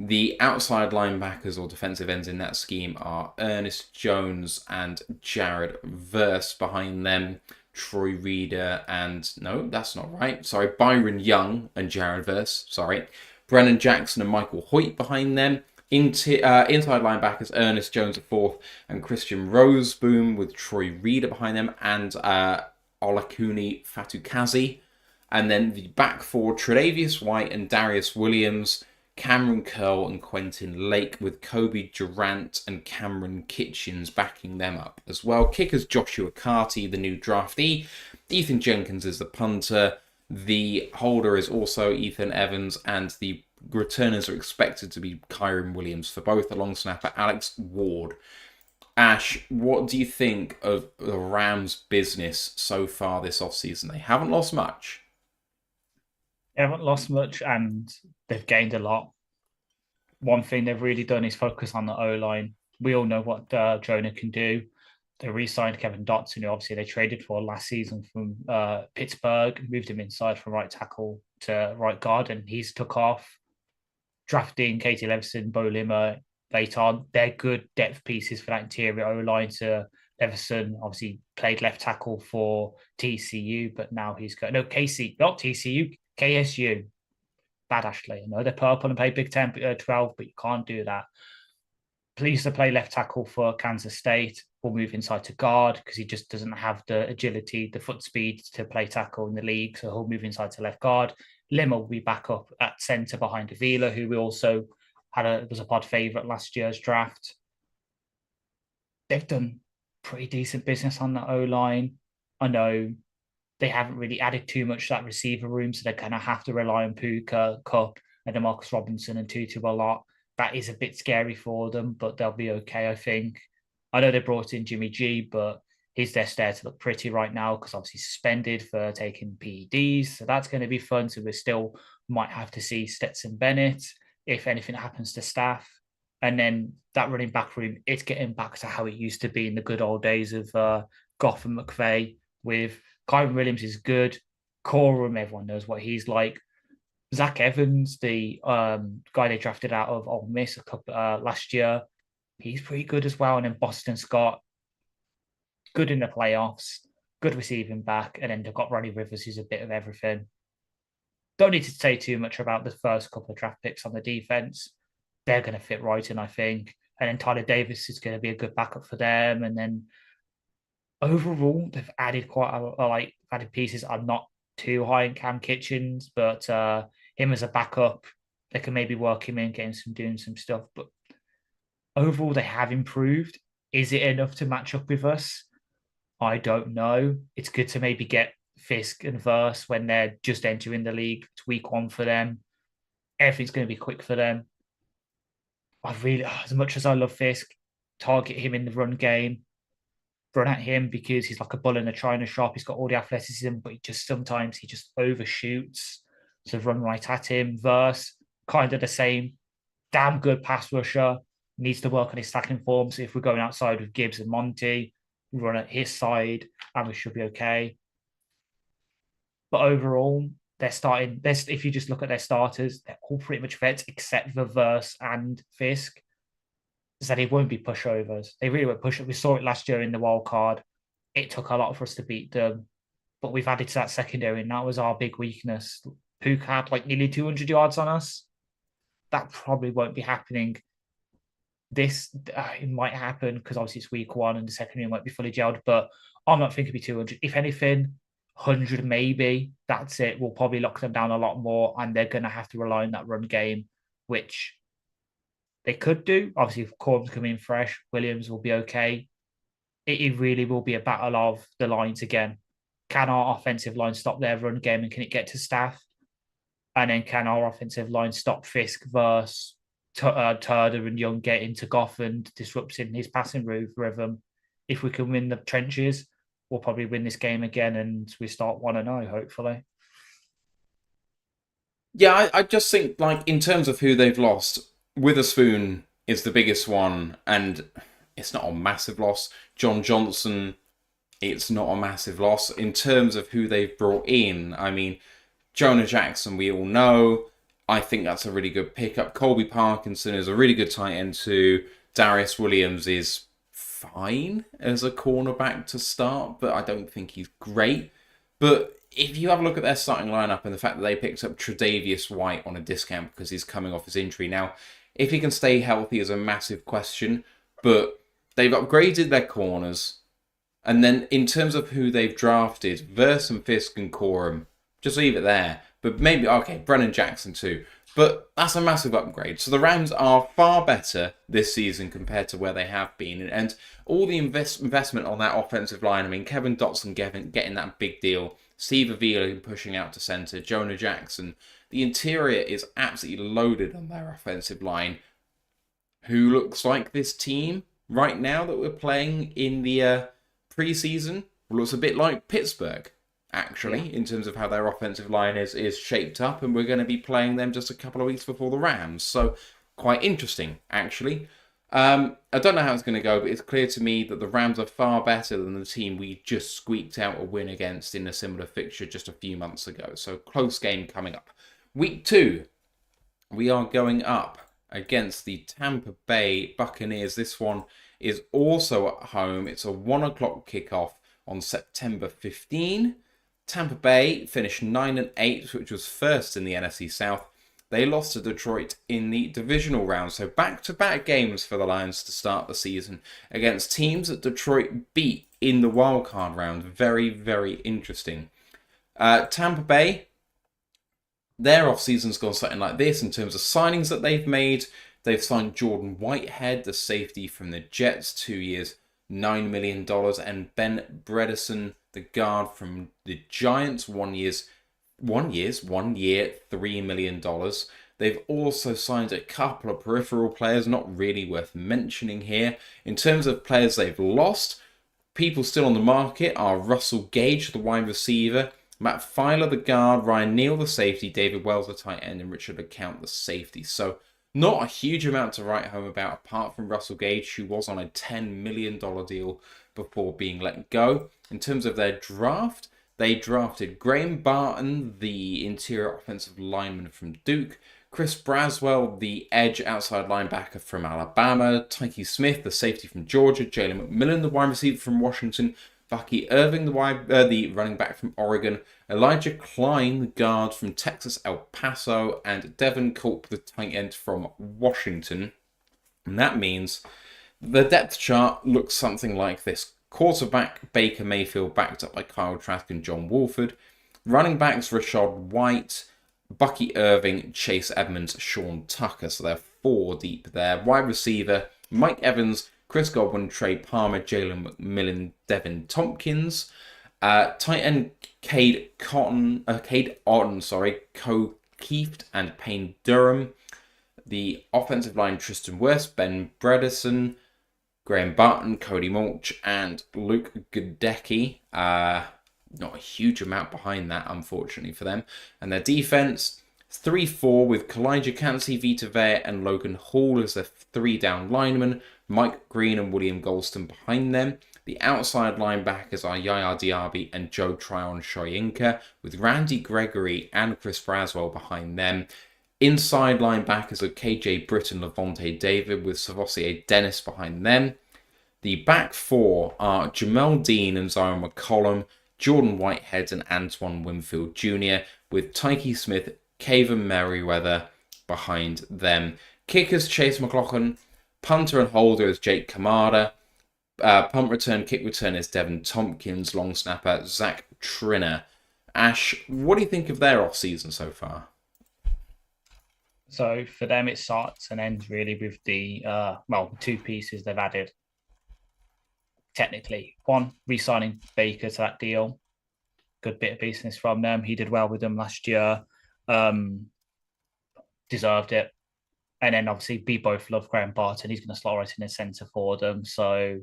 The outside linebackers or defensive ends in that scheme are Ernest Jones and Jared Verse behind them. Troy Reeder and... No, that's not right. Sorry, Byron Young and Jared Verse. Sorry. Brennan Jackson and Michael Hoyt behind them. Inside linebackers, Ernest Jones IV and Christian Roseboom with Troy Reeder behind them, and Olakuni Fatukazi. And then the back four, Tre'Davious White and Darius Williams, Cameron Curl and Quentin Lake with Kobe Durant and Cameron Kitchens backing them up as well. Kickers Joshua Carty, the new draftee. Ethan Jenkins is the punter. The holder is also Ethan Evans, and the returners are expected to be Kyron Williams for both, the long snapper Alex Ward. Ash, what do you think of the Rams' business so far this offseason? They haven't lost much. They haven't lost much, and they've gained a lot. One thing they've really done is focus on the O-line. We all know what Jonah can do. They re-signed Kevin Dotson, who obviously they traded for last season from Pittsburgh, moved him inside from right tackle to right guard, and he's took off. Drafting Katie Leveson, Bo Limmer late on. They're good depth pieces for that interior O-line. To Leveson obviously played left tackle for TCU, but now he's got... No, KC, not TCU, KSU. Bad, Ashley. I know they're purple and play Big 10, 12, but you can't do that. Pleased to play left tackle for Kansas State. Will move inside to guard because he just doesn't have the agility, the foot speed to play tackle in the league. So he'll move inside to left guard. Limmer will be back up at centre behind Avila, who we also was a pod favourite last year's draft. They've done pretty decent business on the O-line. I know they haven't really added too much to that receiver room, so they're going to have to rely on Puka, Kupp, and Demarcus Robinson and Tutu a lot. That is a bit scary for them, but they'll be okay, I think. I know they brought in Jimmy G, but he's just there to look pretty right now because obviously suspended for taking PEDs. So that's going to be fun. So we still might have to see Stetson Bennett if anything happens to Staff. And then that running back room, it's getting back to how it used to be in the good old days of Goff and McVay with Kyron Williams is good. Corum, everyone knows what he's like. Zach Evans, the guy they drafted out of Ole Miss last year, he's pretty good as well. And then Boston Scott, good in the playoffs, good receiving back. And then they've got Ronnie Rivers, who's a bit of everything. Don't need to say too much about the first couple of draft picks on the defense. They're going to fit right in, I think. And then Tyler Davis is going to be a good backup for them. And then overall, they've added added pieces. I'm not too high in Cam Kitchens, but him as a backup, they can maybe work him in, doing some stuff. But overall, they have improved. Is it enough to match up with us? I don't know. It's good to maybe get Fisk and Verse when they're just entering the league. It's week one for them. Everything's going to be quick for them. I really, as much as I love Fisk, target him in the run game. Run at him because he's like a bull in a china shop. He's got all the athleticism, but sometimes he just overshoots. So run right at him. Verse, kind of the same. Damn good pass rusher. Needs to work on his tackling form. So if we're going outside with Gibbs and Monty, run at his side, and we should be okay. But overall, they're starting. If you just look at their starters, they're all pretty much vets except for Verse and Fisk. So they won't be pushovers. They really won't push it. We saw it last year in the wild card. It took a lot for us to beat them, but we've added to that secondary, and that was our big weakness. Pook had like nearly 200 yards on us. That probably won't be happening. It might happen because obviously it's week one and the secondary might be fully gelled, but I'm not thinking it'll be 200. If anything, 100 maybe. That's it. We'll probably lock them down a lot more, and they're going to have to rely on that run game, which they could do. Obviously, if Corb's coming in fresh, Williams will be okay. it really will be a battle of the lines again. Can our offensive line stop their run game and can it get to Staff? And then can our offensive line stop Fisk versus Turner and Young get into Goff and disrupting his passing rhythm? If we can win the trenches, we'll probably win this game again and we start 1-0, hopefully. Yeah, I just think, like, in terms of who they've lost, Witherspoon is the biggest one, and it's not a massive loss. John Johnson, it's not a massive loss. In terms of who they've brought in, I mean, Jonah Jackson, we all know. I think that's a really good pickup. Colby Parkinson is a really good tight end too. Darius Williams is fine as a cornerback to start, but I don't think he's great. But if you have a look at their starting lineup and the fact that they picked up Tre'Davious White on a discount because he's coming off his injury now, if he can stay healthy is a massive question. But they've upgraded their corners. And then in terms of who they've drafted, Verse and Fisk and Coram, just leave it there. But maybe, okay, Brennan Jackson too. But that's a massive upgrade. So the Rams are far better this season compared to where they have been. And all the investment on that offensive line, I mean, Kevin Dotson getting that big deal, Steve Avila pushing out to centre, Jonah Jackson. The interior is absolutely loaded on their offensive line. Who looks like this team right now that we're playing in the preseason? Well, looks a bit like Pittsburgh, actually, in terms of how their offensive line is shaped up, and we're going to be playing them just a couple of weeks before the Rams. So, quite interesting, actually. I don't know how it's going to go, but it's clear to me that the Rams are far better than the team we just squeaked out a win against in a similar fixture just a few months ago. So, close game coming up. Week 2, we are going up against the Tampa Bay Buccaneers. This one is also at home. It's a 1 o'clock kickoff on September 15. Tampa Bay finished 9-8, which was first in the NFC South. They lost to Detroit in the divisional round, so back-to-back games for the Lions to start the season against teams that Detroit beat in the wildcard round. Very, very interesting. Tampa Bay, their off-season's gone something like this in terms of signings that they've made. They've signed Jordan Whitehead, the safety from the Jets, 2 years, $9 million, and Ben Bredesen, the guard from the Giants, 1 year, $3 million. They've also signed a couple of peripheral players, not really worth mentioning here. In terms of players they've lost, people still on the market are Russell Gage, the wide receiver, Matt Filer, the guard, Ryan Neal, the safety, David Wells, the tight end, and Richard LeCount, the safety. So not a huge amount to write home about, apart from Russell Gage, who was on a $10 million deal before being let go. In terms of their draft, they drafted Graham Barton, the interior offensive lineman from Duke, Chris Braswell, the edge outside linebacker from Alabama, Tyke Smith, the safety from Georgia, Jalen McMillan, the wide receiver from Washington, Bucky Irving, the running back from Oregon, Elijah Klein, the guard from Texas El Paso, and Devin Culp, the tight end from Washington. And that means the depth chart looks something like this. Quarterback Baker Mayfield, backed up by Kyle Trask and John Wolford. Running backs Rashad White, Bucky Irving, Chase Edmonds, Sean Tucker. So they're 4 deep there. Wide receiver Mike Evans, Chris Godwin, Trey Palmer, Jalen McMillan, Devin Tompkins. Tight end Cade Otten, Co Kieft and Payne Durham. The offensive line Tristan West, Ben Bredesen, Graham Barton, Cody Mulch, and Luke Goodecki. Not a huge amount behind that, unfortunately, for them. And their defense, 3-4 with Kalijah Cansey, Vita Vea, and Logan Hall as their 3 down linemen. Mike Green and William Golston behind them. The outside linebackers are Yaya Diaby and Joe Tryon-Shoyinka, with Randy Gregory and Chris Braswell behind them. Inside linebackers are KJ Britt and Levante David, with Savossier Dennis behind them. The back 4 are Jamel Dean and Zion McCollum, Jordan Whitehead and Antoine Winfield Jr., with Tyke Smith, Kevin Merriweather behind them. Kickers Chase McLaughlin, punter and holder is Jake Kamada, punt return, kick return is Devin Tompkins, long snapper Zach Trinner. Ash, what do you think of their off-season so far? So for them, it starts and ends really with the 2 pieces they've added. technically. One, re-signing Baker to that deal. Good bit of business from them. He did well with them last year. Deserved it. And then obviously we both love Graham Barton. He's going to slot right in the centre for them. So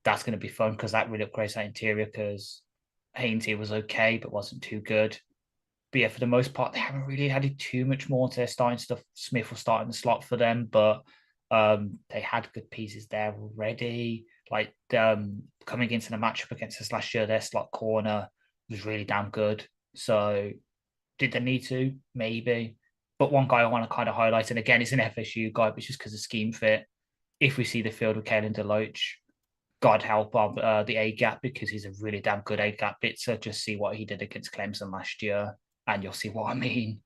that's going to be fun because that really upgrades that interior because Hainsey was okay, but wasn't too good. But yeah, for the most part, they haven't really added too much more to their starting stuff. Smith will start in the slot for them, but they had good pieces there already. Like coming into the matchup against us last year, their slot corner was really damn good. So did they need to? Maybe. But one guy I want to kind of highlight, and again, it's an FSU guy, but it's just because of scheme fit. If we see the field with Caelan Deloach, God help the A-gap because he's a really damn good A-gap blitzer. Just see what he did against Clemson last year, and you'll see what I mean.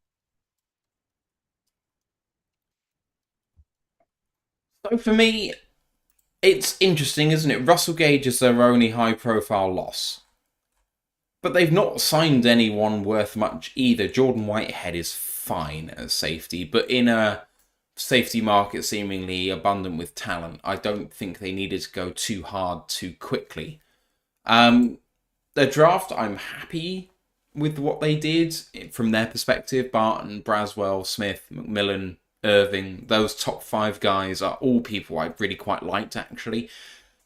So for me, it's interesting, isn't it? Russell Gage is their only high-profile loss. But they've not signed anyone worth much either. Jordan Whitehead is fine as safety, but in a safety market seemingly abundant with talent, I don't think they needed to go too hard too quickly. Their draft, I'm happy with what they did from their perspective. Barton, Braswell, Smith, McMillan, Irving, those top 5 guys are all people I really quite liked, actually.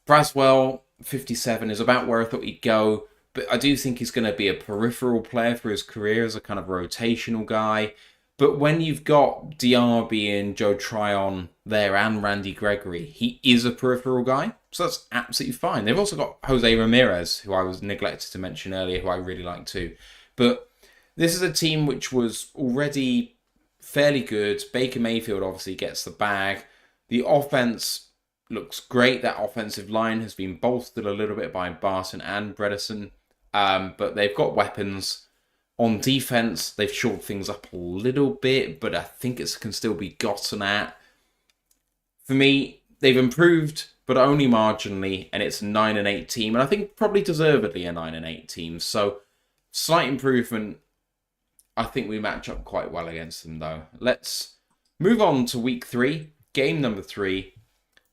Braswell, 57, is about where I thought he'd go, but I do think he's going to be a peripheral player for his career as a kind of rotational guy. But when you've got Diaby and Joe Tryon there and Randy Gregory, he is a peripheral guy. So that's absolutely fine. They've also got Jose Ramirez, who I was neglected to mention earlier, who I really like too. But this is a team which was already fairly good. Baker Mayfield obviously gets the bag. The offense looks great. That offensive line has been bolstered a little bit by Barton and Bredesen. But they've got weapons. On defense, they've shored things up a little bit, but I think it can still be gotten at. For me, they've improved, but only marginally, and it's a 9-8 team, and I think probably deservedly a 9-8 team. So, slight improvement. I think we match up quite well against them, though. Let's move on to week 3, game number 3,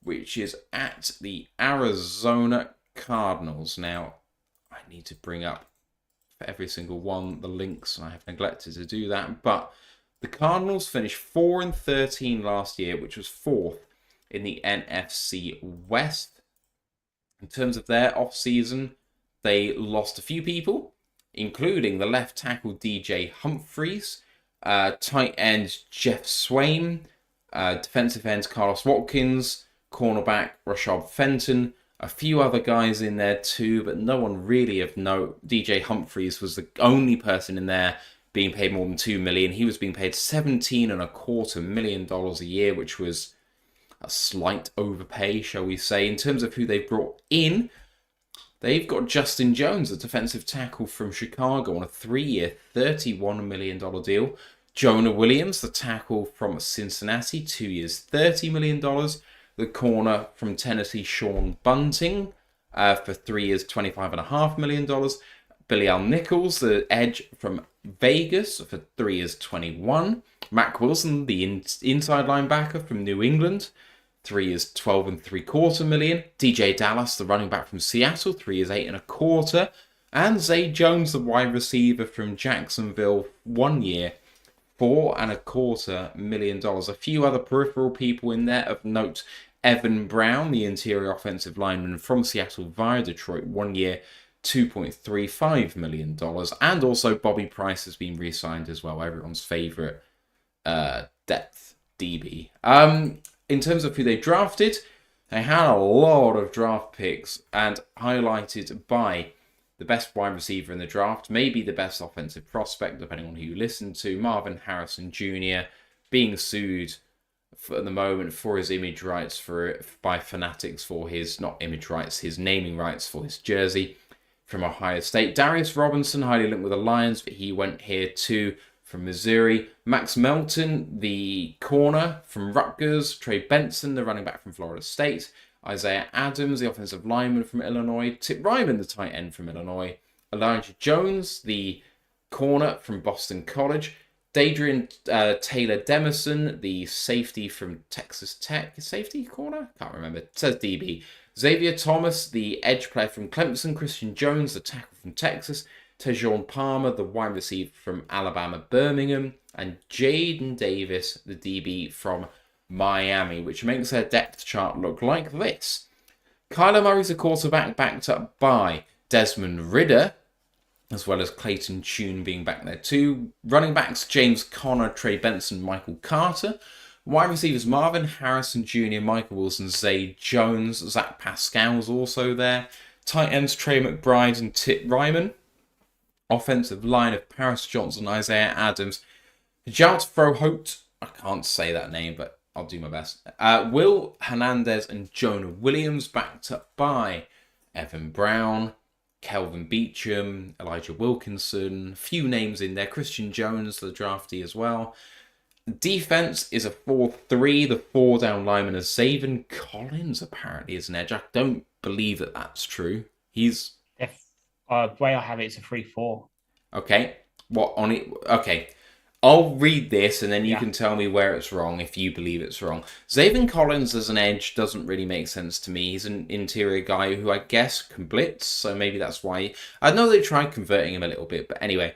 which is at the Arizona Cardinals. Now, I need to bring up for every single one the links, and I have neglected to do that. But the Cardinals finished 4-13 last year, which was 4th in the NFC West. In terms of their off-season, they lost a few people, including the left tackle DJ Humphreys, tight end Jeff Swain, defensive ends Carlos Watkins, cornerback Rashad Fenton, a few other guys in there too, but no one really of note. DJ Humphreys was the only person in there being paid more than $2 million. He was being paid $17.25 million a year, which was a slight overpay, shall we say. In terms of who they've brought in, they've got Justin Jones, a defensive tackle from Chicago, on a 3-year, $31 million deal. Jonah Williams, the tackle from Cincinnati, 2 years, $30 million. The corner from Tennessee, Sean Bunting, for 3 years, $25.5 million. Billy Al Nichols, the edge from Vegas, for 3 years, $21. Mack Wilson, the inside linebacker from New England, 3 years, $12.75 million. DJ Dallas, the running back from Seattle, 3 years, $8.25. And Zay Jones, the wide receiver from Jacksonville, 1 year, $4.25 million. A few other peripheral people in there of note. Evan Brown, the interior offensive lineman from Seattle via Detroit, 1 year, $2.35 million. And also Bobby Price has been re-signed as well, everyone's favourite depth DB. In terms of who they drafted, they had a lot of draft picks, and highlighted by the best wide receiver in the draft, maybe the best offensive prospect, depending on who you listen to, Marvin Harrison Jr., being sued at the moment for his image rights by Fanatics for his, not image rights, his naming rights for his jersey from Ohio State. Darius Robinson, highly linked with the Lions, but he went here too from Missouri. Max Melton, the corner from Rutgers. Trey Benson, the running back from Florida State. Isaiah Adams, the offensive lineman from Illinois. Tip Ryman, the tight end from Illinois. Elijah Jones, the corner from Boston College. Dadrian Taylor Demerson, the safety from Texas Tech. Safety corner? Can't remember. It says DB. Xavier Thomas, the edge player from Clemson. Christian Jones, the tackle from Texas. Tejon Palmer, the wide receiver from Alabama Birmingham. And Jaden Davis, the DB from Miami, which makes their depth chart look like this. Kyler Murray's a quarterback backed up by Desmond Ridder, as well as Clayton Tune being back there too. Running backs, James Conner, Trey Benson, Michael Carter. Wide receivers, Marvin Harrison Jr., Michael Wilson, Zay Jones. Zach Pascal's also there. Tight ends, Trey McBride and Tip Ryman. Offensive line of Paris Johnson, Isaiah Adams, Jalt Froholt, I can't say that name, but I'll do my best. Will Hernandez and Jonah Williams, backed up by Evan Brown, Kelvin Beachum, Elijah Wilkinson, few names in there. Christian Jones, the draftee as well. Defense is a 4-3. The 4 down lineman is Zaven Collins, apparently, is an edge. I don't believe that that's true. He's... The way I have it, it's a 3-4. Okay. What on it? Okay. I'll read this and then you can tell me where it's wrong if you believe it's wrong. Zaven Collins as an edge doesn't really make sense to me. He's an interior guy who I guess can blitz, so maybe that's why. I know they tried converting him a little bit, but anyway.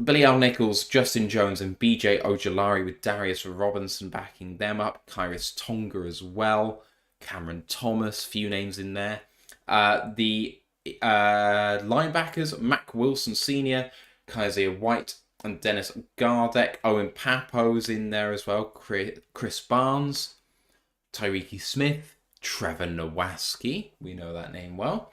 Billy Al Nichols, Justin Jones, and BJ Ojolari with Darius Robinson backing them up. Kyrus Tonga as well. Cameron Thomas, few names in there. The linebackers, Mac Wilson Sr., Kaiser White, and Dennis Gardeck. Owen Papo's in there as well. Chris Barnes, Tyreek Smith, Trevor Nowaski. We know that name well.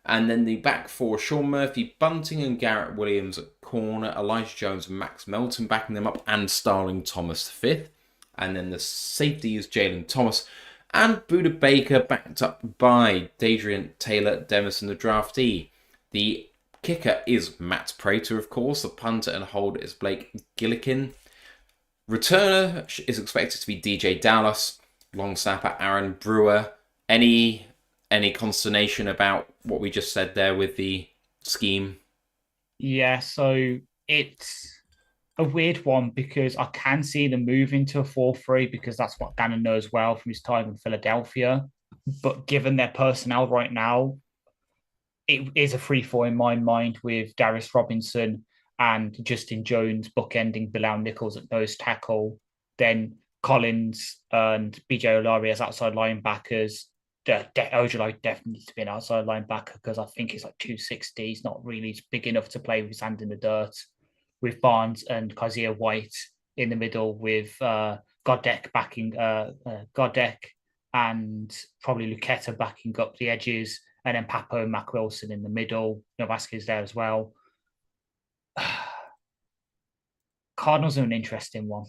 And then the back 4, Sean Murphy, Bunting, and Garrett Williams at corner. Elijah Jones and Max Melton backing them up. And Starling Thomas the 5th. And then the safety is Jalen Thomas. And Buda Baker, backed up by Dadrian Taylor Demison, the draftee. The kicker is Matt Prater, of course. The punter and holder is Blake Gillikin. Returner is expected to be DJ Dallas. Long snapper Aaron Brewer. Any consternation about what we just said there with the scheme? Yeah, so it's a weird one because I can see them moving to a 4-3 because that's what Gannon knows well from his time in Philadelphia. But given their personnel right now, it is a 3-4 in my mind with Darius Robinson and Justin Jones bookending Bilal Nichols at nose tackle. Then Collins and BJ Olari as outside linebackers. Ojolari definitely needs to be an outside linebacker because I think he's like 260. He's not really big enough to play with his hand in the dirt. With Barnes and Kaiser White in the middle, with Godek backing Godek and probably Lucetta backing up the edges, and then Papo and Mac Wilson in the middle. Novaski's there as well. Cardinals are an interesting one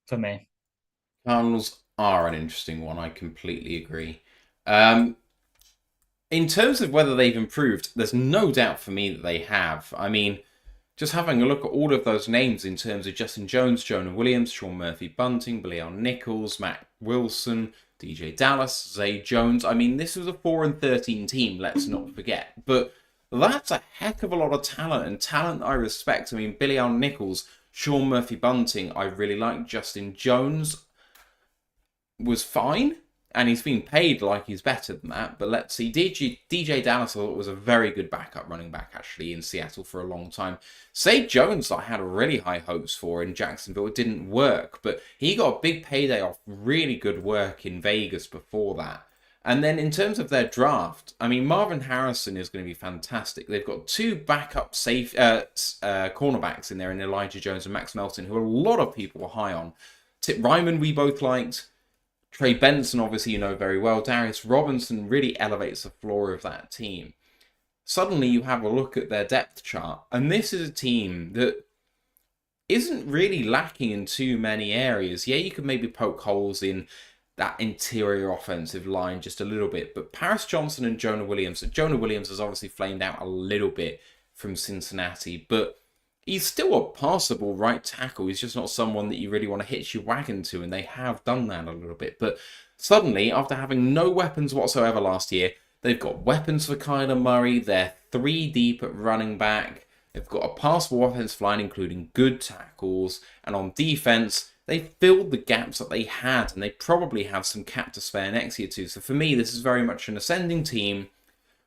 for me. Cardinals are an interesting one. I completely agree. In terms of whether they've improved, there's no doubt for me that they have. I mean, just having a look at all of those names in terms of Justin Jones, Jonah Williams, Sean Murphy Bunting, Billy Al Nichols, Matt Wilson, DJ Dallas, Zay Jones. I mean, this was a 4-13 team, let's not forget. But that's a heck of a lot of talent, and talent I respect. I mean, Billy Al Nichols, Sean Murphy Bunting, I really like. Justin Jones was fine. And he's been paid like he's better than that. But let's see. DJ Dallas, I thought, was a very good backup running back, actually, in Seattle for a long time. Zay Jones, I had really high hopes for in Jacksonville. It didn't work. But he got a big payday off really good work in Vegas before that. And then in terms of their draft, I mean, Marvin Harrison is going to be fantastic. They've got 2 backup cornerbacks in there in Elijah Jones and Max Melton, who a lot of people were high on. Tip Ryman we both liked. Trey Benson, obviously, you know very well. Darius Robinson really elevates the floor of that team. Suddenly, you have a look at their depth chart, and this is a team that isn't really lacking in too many areas. Yeah, you could maybe poke holes in that interior offensive line just a little bit, but Paris Johnson and Jonah Williams has obviously flamed out a little bit from Cincinnati, but he's still a passable right tackle. He's just not someone that you really want to hitch your wagon to, and they have done that a little bit. But suddenly, after having no weapons whatsoever last year, they've got weapons for Kyler Murray. They're 3 deep at running back. They've got a passable offensive line, including good tackles. And on defense, they filled the gaps that they had, and they probably have some cap to spare next year too. So for me, this is very much an ascending team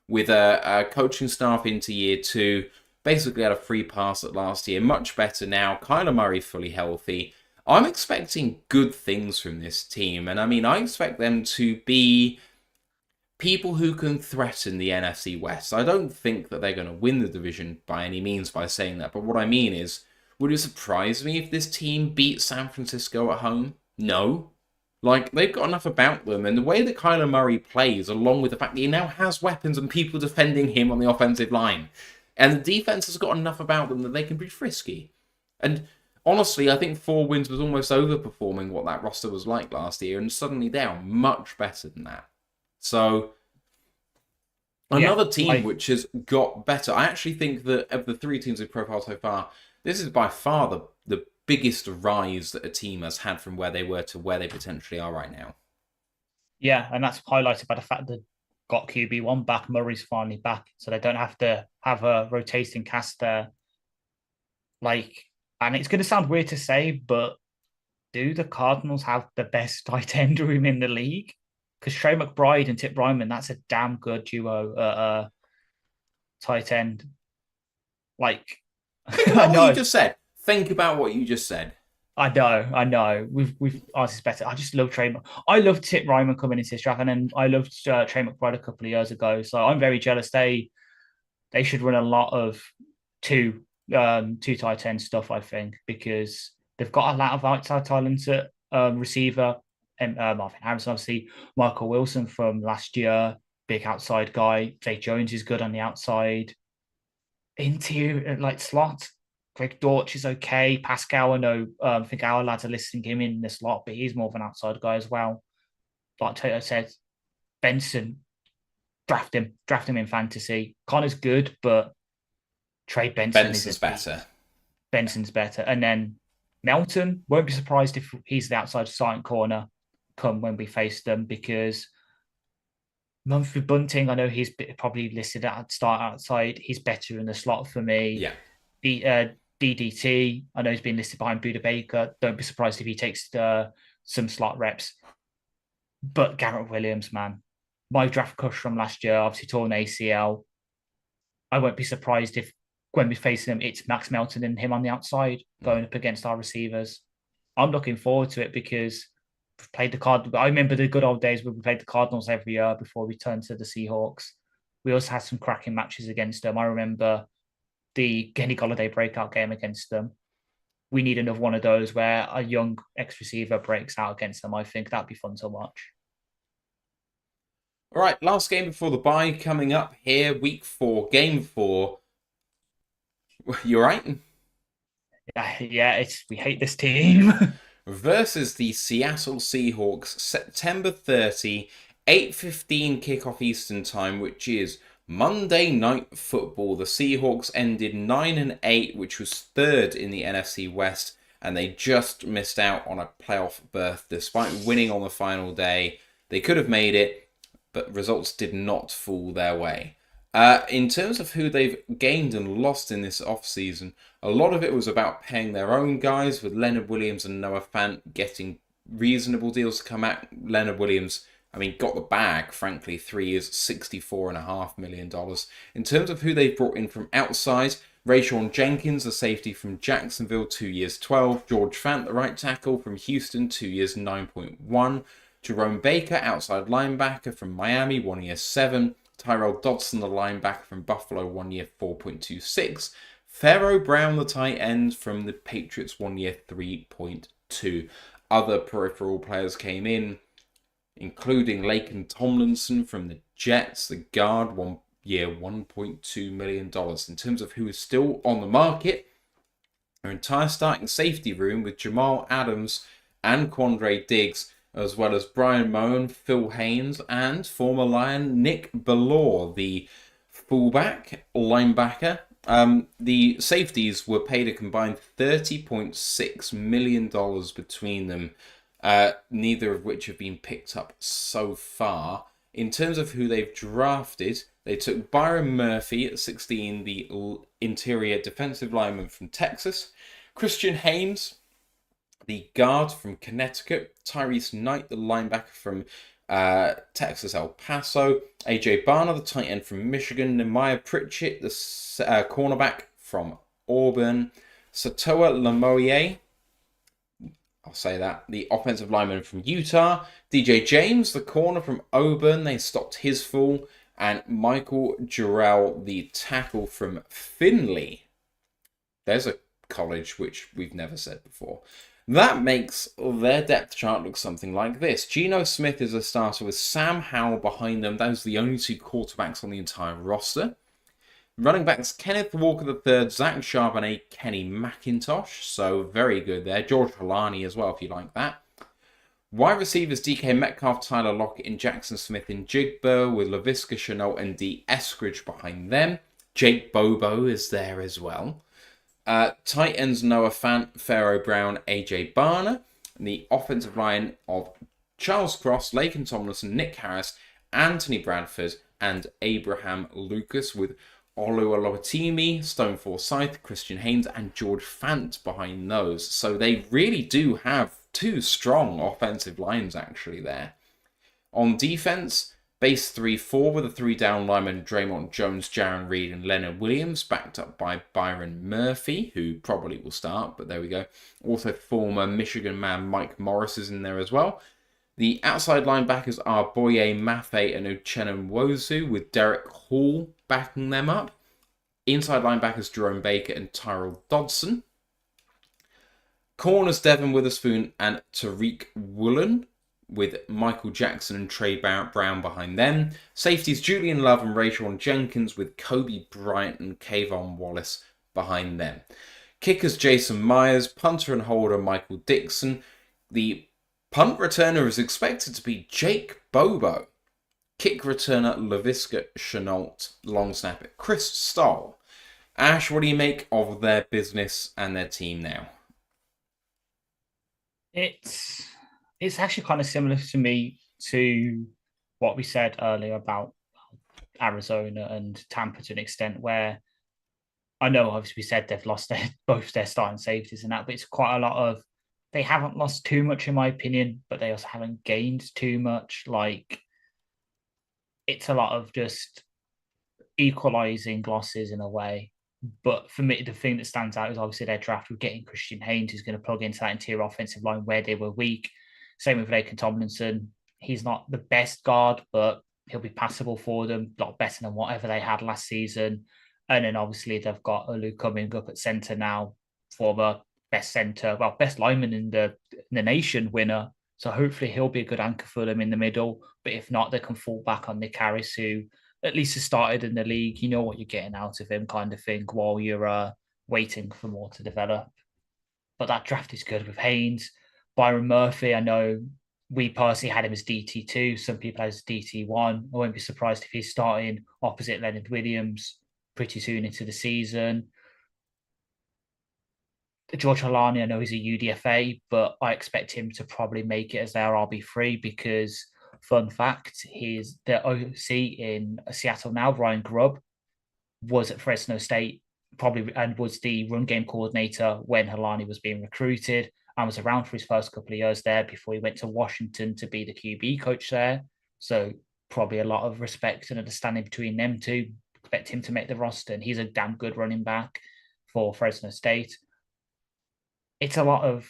with a coaching staff into year 2. Basically had a free pass at last year, much better now. Kyler Murray fully healthy. I'm expecting good things from this team, and I mean, I expect them to be people who can threaten the NFC West. I don't think that they're going to win the division by any means by saying that, but what I mean is, would it surprise me if this team beat San Francisco at home? No. Like, they've got enough about them, and the way that Kyler Murray plays, along with the fact that he now has weapons and people defending him on the offensive line, and the defense has got enough about them that they can be frisky. And honestly, I think 4 wins was almost overperforming what that roster was like last year, and suddenly they are much better than that. So, another team which has got better. I actually think that of the 3 teams we've profiled so far, this is by far the biggest rise that a team has had from where they were to where they potentially are right now. Yeah, and that's highlighted by the fact that got QB1 back. Murray's finally back, so they don't have to have a rotating cast there. And it's going to sound weird to say, but do the Cardinals have the best tight end room in the league? Because Trey McBride and Tip Ryman, that's a damn good duo tight end. Think about what you just said. Think about what you just said. I know. We've ours is better. I just love Trey. I loved Tip Ryman coming into this draft, and then I loved Trey McBride a couple of years ago. So I'm very jealous. They should run a lot of two tight end stuff, I think, because they've got a lot of outside talent at receiver. And Marvin Harrison, obviously, Michael Wilson from last year, big outside guy. Zay Jones is good on the outside. Interior, slot. Greg Dortch is okay. Pascal, I know, I think our lads are listing him in the slot, but he's more of an outside guy as well. Like Taylor said, Benson, draft him in fantasy. Connor's good, but Trey Benson's better. Benson's better. And then Melton, won't be surprised if he's the outside starting corner come when we face them, because Mumphrey Bunting, I know he's probably listed at start outside. He's better in the slot for me. Yeah. The DDT, I know he's been listed behind Buda Baker. Don't be surprised if he takes some slot reps. But Garrett Williams, man, my draft crush from last year, obviously torn ACL. I won't be surprised if when we face him, it's Max Melton and him on the outside going up against our receivers. I'm looking forward to it because we've played the Cardinals. I remember the good old days where we played the Cardinals every year before we turned to the Seahawks. We also had some cracking matches against them. I remember the Kenny Golladay breakout game against them. We need another one of those where a young ex-receiver breaks out against them. I think that'd be fun to watch. All right, last game before the bye coming up here, week 4, game 4. You all right? Yeah, we hate this team. Versus the Seattle Seahawks, September 30, 8:15 kickoff Eastern time, which is Monday Night Football. The Seahawks ended 9-8, which was 3rd in the NFC West, and they just missed out on a playoff berth despite winning on the final day. They could have made it, but results did not fall their way. In terms of who they've gained and lost in this offseason, a lot of it was about paying their own guys, with Leonard Williams and Noah Fant getting reasonable deals to come out. Leonard Williams, got the bag, frankly, 3 years, $64.5 million. In terms of who they've brought in from outside, Rayshawn Jenkins, the safety from Jacksonville, 2 years, 12. George Fant, the right tackle from Houston, 2 years, 9.1. Jerome Baker, outside linebacker from Miami, 1 year, 7. Tyrell Dodson, the linebacker from Buffalo, 1 year, 4.26. Pharaoh Brown, the tight end from the Patriots, 1 year, 3.2. Other peripheral players came in, including Laken Tomlinson from the Jets, the guard, 1 year, $1.2 million. In terms of who is still on the market, our entire starting safety room with Jamal Adams and Quandre Diggs, as well as Brian Moen, Phil Haynes, and former Lion Nick Bellore, the fullback, linebacker. The safeties were paid a combined $30.6 million between them, neither of which have been picked up so far. In terms of who they've drafted, they took Byron Murphy at 16, the interior defensive lineman from Texas. Christian Haynes, The guard from Connecticut, Tyrese Knight, the linebacker from Texas El Paso, AJ Barner, the tight end from Michigan, Nehemiah Pritchett, the cornerback from Auburn, Satoa Lamoye, I'll say that, the offensive lineman from Utah, DJ James, the corner from Auburn, they stopped his fall, and Michael Jarrell, the tackle from Findlay. There's a college which we've never said before. That makes their depth chart look something like this. Geno Smith is a starter with Sam Howell behind them. Those are the only two quarterbacks on the entire roster. Running backs, Kenneth Walker III, Zach Charbonnet, Kenny McIntosh. So very good there. George Holani as well, if you like that. Wide receivers, DK Metcalf, Tyler Lockett, and Jackson Smith in Jigba, with LaVisca Chenault and D. Eskridge behind them. Jake Bobo is there as well. Tight ends, Noah Fant, Pharaoh Brown, AJ Barner. And the offensive line of Charles Cross, Laken Tomlinson, Nick Harris, Anthony Bradford, and Abraham Lucas, with Oluwalotimi, Stone Forsyth, Christian Haynes, and George Fant behind those. So they really do have two strong offensive lines actually there. On defense, base 3-4 with a 3-down lineman, Draymond Jones, Jaron Reed, and Leonard Williams, backed up by Byron Murphy, who probably will start, but there we go. Also, former Michigan man Mike Morris is in there as well. The outside linebackers are Boye Mafe and Uchenna Nwosu, with Derek Hall backing them up. Inside linebackers, Jerome Baker and Tyrell Dodson. Corners, Devin Witherspoon and Tariq Woolen, with Michael Jackson and Trey Brown behind them. Safeties, Julian Love and Rayshon Jenkins, with Kobe Bryant and Kayvon Wallace behind them. Kickers, Jason Myers. Punter and holder, Michael Dixon. The punt returner is expected to be Jake Bobo. Kick returner, LaVisca Chenault. Long snapper, Chris Stoll. Ash, what do you make of their business and their team now? It's actually kind of similar to me to what we said earlier about Arizona and Tampa to an extent, where I know obviously we said they've lost both their starting safeties and that, but it's quite a lot of, they haven't lost too much in my opinion, but they also haven't gained too much. Like, it's a lot of just equalizing losses in a way. But for me, the thing that stands out is obviously their draft with getting Christian Haynes, who's going to plug into that interior offensive line where they were weak. Same with Laken Tomlinson. He's not the best guard, but he'll be passable for them, a lot better than whatever they had last season. And then obviously they've got Olu coming up at centre now, former best centre, well, best lineman in the nation winner. So hopefully he'll be a good anchor for them in the middle. But if not, they can fall back on Nick Harris, who at least has started in the league. You know what you're getting out of him, kind of thing, while you're waiting for more to develop. But that draft is good with Haynes. Byron Murphy, I know we personally had him as DT2. Some people as DT1. I won't be surprised if he's starting opposite Leonard Williams pretty soon into the season. George Holani, I know he's a UDFA, but I expect him to probably make it as their RB3 because, fun fact, the OC in Seattle now, Ryan Grubb, was at Fresno State probably and was the run game coordinator when Holani was being recruited and was around for his first couple of years there before he went to Washington to be the QB coach there. So probably a lot of respect and understanding between them two. Expect him to make the roster, and he's a damn good running back for Fresno State. It's a lot of,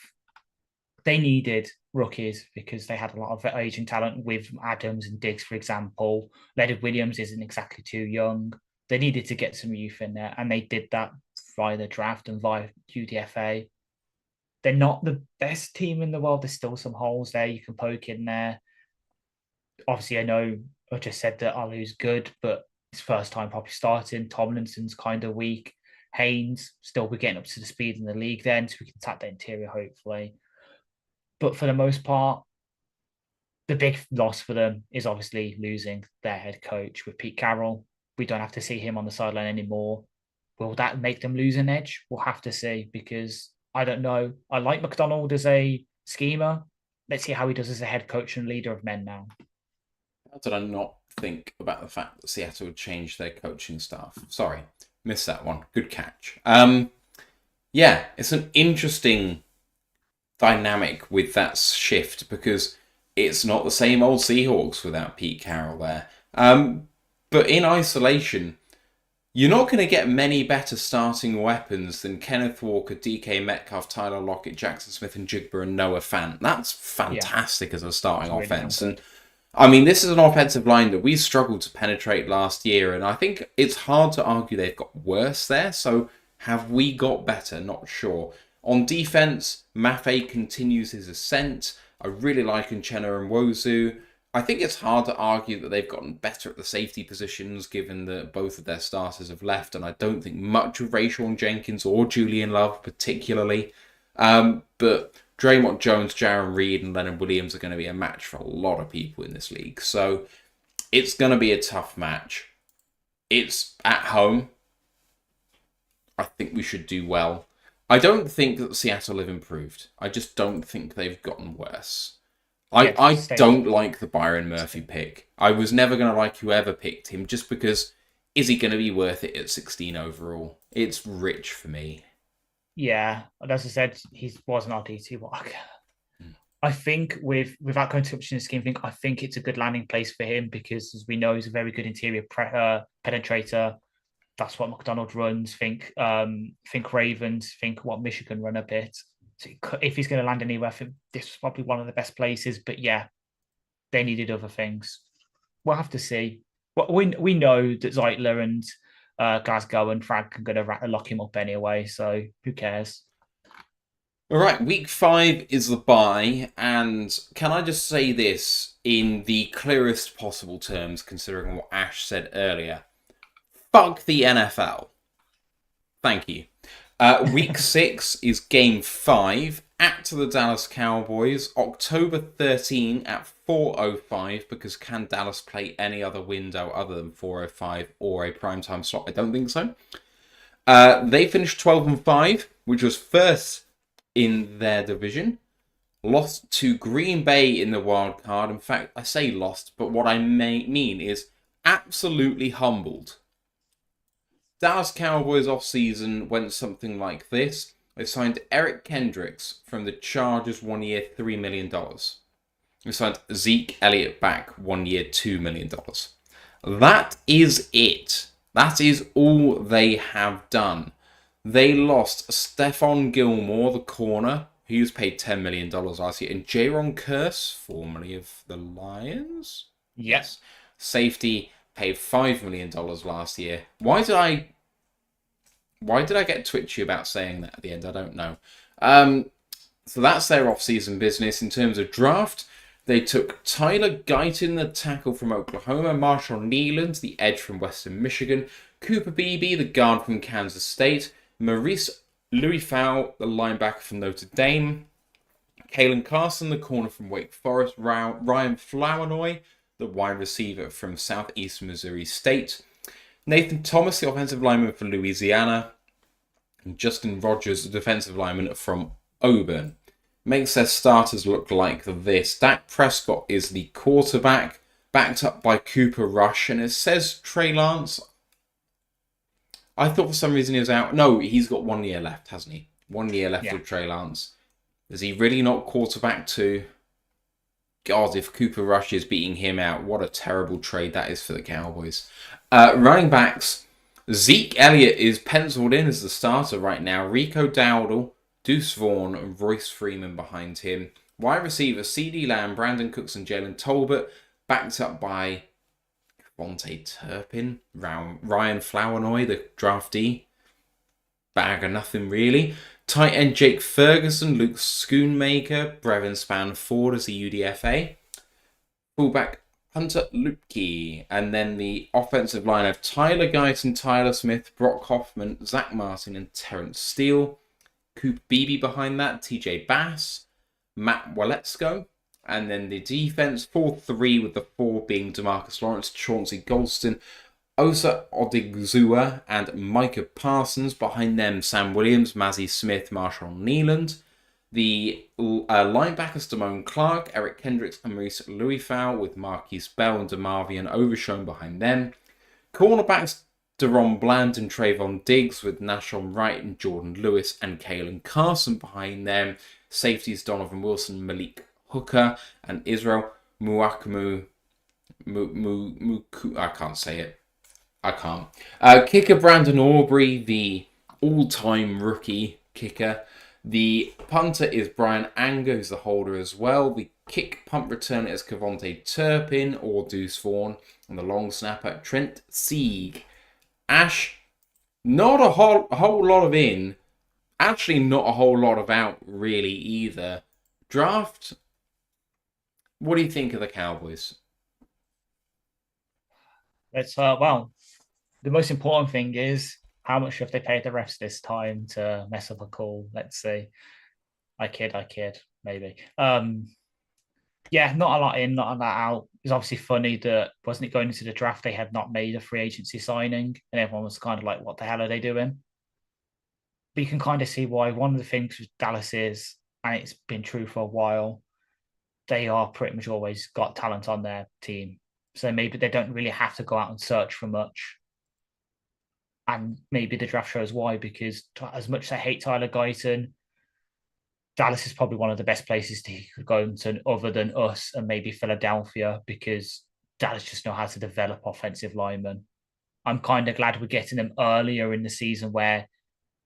they needed rookies because they had a lot of aging talent with Adams and Diggs, for example. Leonard Williams isn't exactly too young. They needed to get some youth in there, and they did that via the draft and via UDFA. They're not the best team in the world. There's still some holes there you can poke in there. Obviously, I know I just said that Olu's good, but his first time probably starting. Tomlinson's kind of weak. Haynes still be getting up to the speed in the league then, so we can tap the interior hopefully. But for the most part, the big loss for them is obviously losing their head coach with Pete Carroll. We don't have to see him on the sideline anymore. Will that make them lose an edge? We'll have to see, because I don't know. I like McDonald as a schemer. Let's see how he does as a head coach and leader of men now. How did I not think about the fact that Seattle would change their coaching staff? Sorry, missed that one. Good catch. Yeah, it's an interesting dynamic with that shift because it's not the same old Seahawks without Pete Carroll there. But in isolation, you're not going to get many better starting weapons than Kenneth Walker, DK Metcalf, Tyler Lockett, Jackson Smith, and Jigba and Noah Fant. That's fantastic as a starting offense. And I mean, this is an offensive line that we struggled to penetrate last year, and I think it's hard to argue they've got worse there. So have we got better? Not sure. On defense, Maffei continues his ascent. I really like Uchenna and Wozu. I think it's hard to argue that they've gotten better at the safety positions given that both of their starters have left, and I don't think much of Rayshawn Jenkins or Julian Love particularly. But Draymond Jones, Jaron Reed, and Leonard Williams are going to be a match for a lot of people in this league. So it's going to be a tough match. It's at home. I think we should do well. I don't think that Seattle have improved. I just don't think they've gotten worse. I don't like the Byron Murphy pick. I was never going to like whoever picked him just because is he going to be worth it at 16 overall? It's rich for me. Yeah, as I said, he was an RDT walk. I think without going too much in the scheme, I think it's a good landing place for him because, as we know, he's a very good interior penetrator. That's what McDonald runs. Think Ravens. Think what Michigan run a bit. So if he's going to land anywhere, I think this is probably one of the best places. But yeah, they needed other things. We'll have to see. But we know that Zeitler and Glasgow and Frank are going to lock him up anyway. So who cares? All right, week 5 is the bye, and can I just say this in the clearest possible terms, considering what Ash said earlier? Fuck the NFL. Thank you. Week 6 is game 5 at the Dallas Cowboys, October 13 at 4:05, because can Dallas play any other window other than 4:05 or a primetime slot? I don't think so. They finished 12-5, which was first in their division. Lost to Green Bay in the wild card. In fact, I say lost, but what I mean is absolutely humbled. Dallas Cowboys offseason went something like this. They signed Eric Kendricks from the Chargers 1 year, $3 million. They signed Zeke Elliott back 1 year, $2 million. That is it. That is all they have done. They lost Stephon Gilmore, the corner. He was paid $10 million last year. And Jaron Kearse, formerly of the Lions? Yes. Safety, paid $5 million last year. Why did I get twitchy about saying that at the end? I don't know. So that's their off-season business. In terms of draft, they took Tyler Guyton, the tackle from Oklahoma, Marshall Nealand, the edge from Western Michigan, Cooper Beebe, the guard from Kansas State, Maurice Louis-Fowl, the linebacker from Notre Dame, Kalen Carson, the corner from Wake Forest, Ryan Flournoy, the wide receiver from Southeast Missouri State, Nathan Thomas, the offensive lineman for Louisiana, and Justin Rogers, the defensive lineman from Auburn. Makes their starters look like this. Dak Prescott is the quarterback, backed up by Cooper Rush, and it says Trey Lance. I thought for some reason he was out. No, he's got 1 year left, hasn't he? 1 year left with Trey Lance. Is he really not quarterback 2? God, if Cooper Rush is beating him out, what a terrible trade that is for the Cowboys. Running backs, Zeke Elliott is penciled in as the starter right now. Rico Dowdle, Deuce Vaughn, and Royce Freeman behind him. Wide receiver, CeeDee Lamb, Brandon Cooks, and Jalen Tolbert, backed up by Vontae Turpin, Ryan Flournoy, the draftee. Bag of nothing, really. Tight end Jake Ferguson, Luke Schoonmaker, Brevin Spanford as the UDFA. Fullback Hunter Lupke. And then the offensive line of Tyler Guyton, Tyler Smith, Brock Hoffman, Zach Martin, and Terrence Steele. Coop Beebe behind that, TJ Bass, Matt Waletsko. And then the defense, 4-3 with the 4 being DeMarcus Lawrence, Chauncey Golston, Osa Odigizua, and Micah Parsons. Behind them, Sam Williams, Mazzie Smith, Marshall Nealand. The linebackers, Damone Clark, Eric Kendricks, and Maurice Louis-Fowl, with Marquise Bell and DeMarvion Overshown behind them. Cornerbacks, Deron Bland and Trayvon Diggs with Nashon Wright and Jordan Lewis and Kalen Carson behind them. Safeties Donovan Wilson, Malik Hooker, and Israel Muakamu. I can't say it. I can't. Kicker Brandon Aubrey, the all-time rookie kicker. The punter is Brian Anger, who's the holder as well. The kick punt returner is Kevontae Turpin or Deuce Vaughn. And the long snapper, Trent Sieg. Ash, not a whole lot of in. Actually, not a whole lot of out, really, either. Draft, what do you think of the Cowboys? It's well, the most important thing is how much have they paid the refs this time to mess up a call? Let's see. I kid, maybe. Yeah, not a lot in, not a lot out. It's obviously funny that wasn't it going into the draft they had not made a free agency signing, and everyone was kind of like, "What the hell are they doing?" But you can kind of see why. One of the things with Dallas is, and it's been true for a while, they are pretty much always got talent on their team. So maybe they don't really have to go out and search for much. And maybe the draft shows why, because as much as I hate Tyler Guyton, Dallas is probably one of the best places he could go to other than us and maybe Philadelphia, because Dallas just know how to develop offensive linemen. I'm kind of glad we're getting them earlier in the season where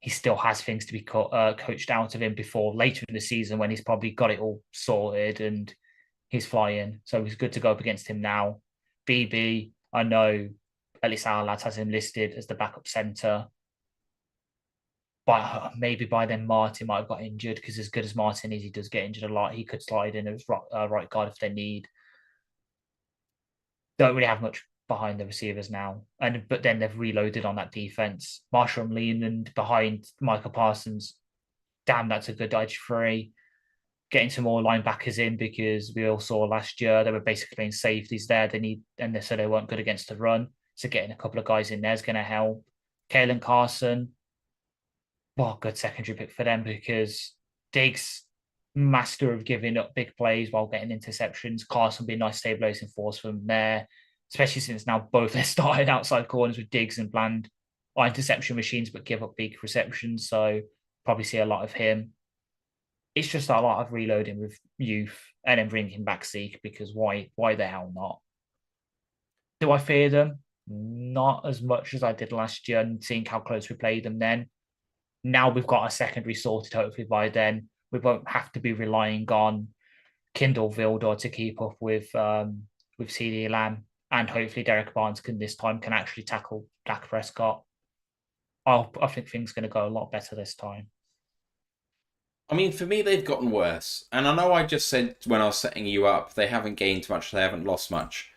he still has things to be coached out of him before later in the season when he's probably got it all sorted and he's flying. So it's good to go up against him now. BB, I know at least our lads has him listed as the backup centre. But maybe by then Martin might have got injured, because as good as Martin is, he does get injured a lot. He could slide in as right guard if they need. Don't really have much behind the receivers now. But then they've reloaded on that defense. Marshall Leland behind Michael Parsons. Damn, that's a good IG3. Getting some more linebackers in, because we all saw last year they were basically playing safeties there. So they weren't good against the run. So getting a couple of guys in there is going to help. Kalen Carson, well, good secondary pick for them, because Diggs, master of giving up big plays while getting interceptions. Carson be a nice stabilizing force from there, especially since now both they're starting outside corners with Diggs and Bland are interception machines but give up big receptions. So probably see a lot of him. It's just a lot of reloading with youth and then bringing back Zeke, because why the hell not? Do I fear them? Not as much as I did last year, and seeing how close we played them then. Now we've got our secondary sorted, hopefully by then. We won't have to be relying on Kindle Vildor to keep up with CeeDee Lamb, and hopefully Derek Barnes can actually tackle Dak Prescott. I think things are going to go a lot better this time. I mean, for me, they've gotten worse. And I know I just said when I was setting you up, they haven't gained much, they haven't lost much.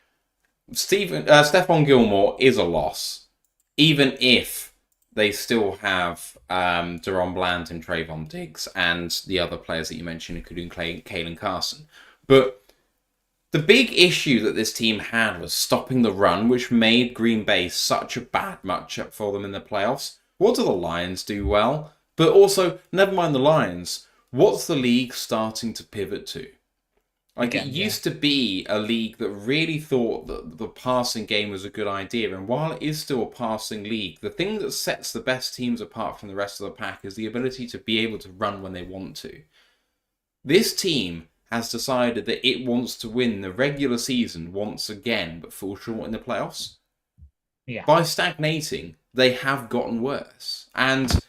Stephon Gilmore is a loss, even if they still have Deron Bland and Trayvon Diggs and the other players that you mentioned, including Kalen Carson. But the big issue that this team had was stopping the run, which made Green Bay such a bad matchup for them in the playoffs. What do the Lions do well? But also, never mind the Lions, what's the league starting to pivot to? It used to be a league that really thought that the passing game was a good idea. And while it is still a passing league, the thing that sets the best teams apart from the rest of the pack is the ability to be able to run when they want to. This team has decided that it wants to win the regular season once again, but fall short in the playoffs. Yeah. By stagnating, they have gotten worse. And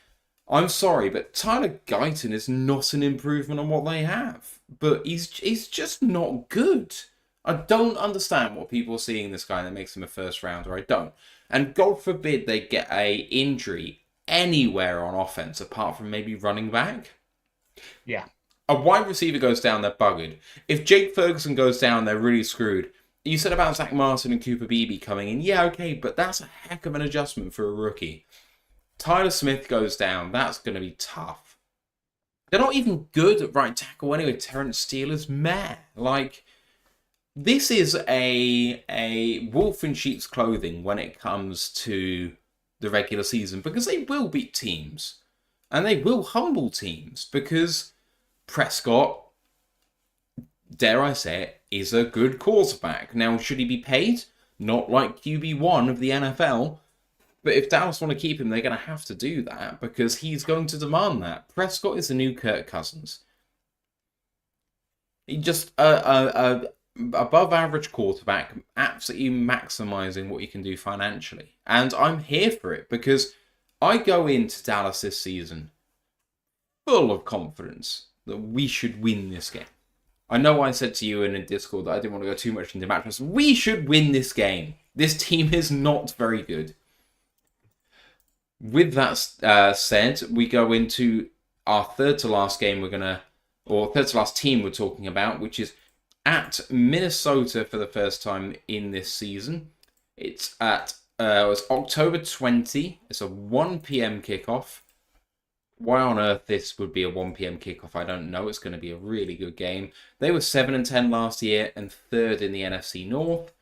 I'm sorry, but Tyler Guyton is not an improvement on what they have. But he's just not good. I don't understand what people are seeing in this guy that makes him a first rounder. I don't. And God forbid they get a injury anywhere on offense apart from maybe running back. Yeah. A wide receiver goes down, they're buggered. If Jake Ferguson goes down, they're really screwed. You said about Zach Martin and Cooper Beebe coming in. Yeah, okay, but that's a heck of an adjustment for a rookie. Tyler Smith goes down. That's going to be tough. They're not even good at right tackle anyway. Terrence Steele is meh. This is a wolf in sheep's clothing when it comes to the regular season, because they will beat teams and they will humble teams, because Prescott, dare I say it, is a good quarterback. Now, should he be paid? Not like QB1 of the NFL, But if Dallas want to keep him, they're going to have to do that because he's going to demand that. Prescott is the new Kirk Cousins. He just above average quarterback, absolutely maximizing what you can do financially. And I'm here for it because I go into Dallas this season full of confidence that we should win this game. I know I said to you in a Discord that I didn't want to go too much into matchups. We should win this game. This team is not very good. With that said, we go into our third to last game third to last team we're talking about, which is at Minnesota for the first time in this season. It's October 20. It's a 1 p.m. kickoff. Why on earth this would be a 1 p.m. kickoff, I don't know. It's going to be a really good game. They were 7-10 last year and third in the NFC North.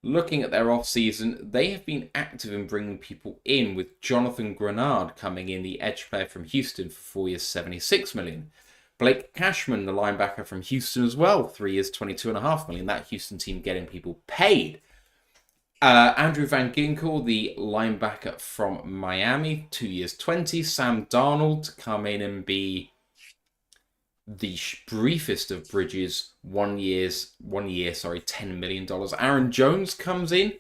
Looking at their off-season, they have been active in bringing people in, with Jonathan Grenard coming in, the edge player from Houston, for 4 years, $76 million. Blake Cashman, the linebacker from Houston as well, 3 years, $22.5 million. That Houston team getting people paid. Andrew Van Ginkel, the linebacker from Miami, 2 years, $20. Sam Darnold to come in and be the briefest of bridges, 1 year, $10 million. Aaron Jones comes in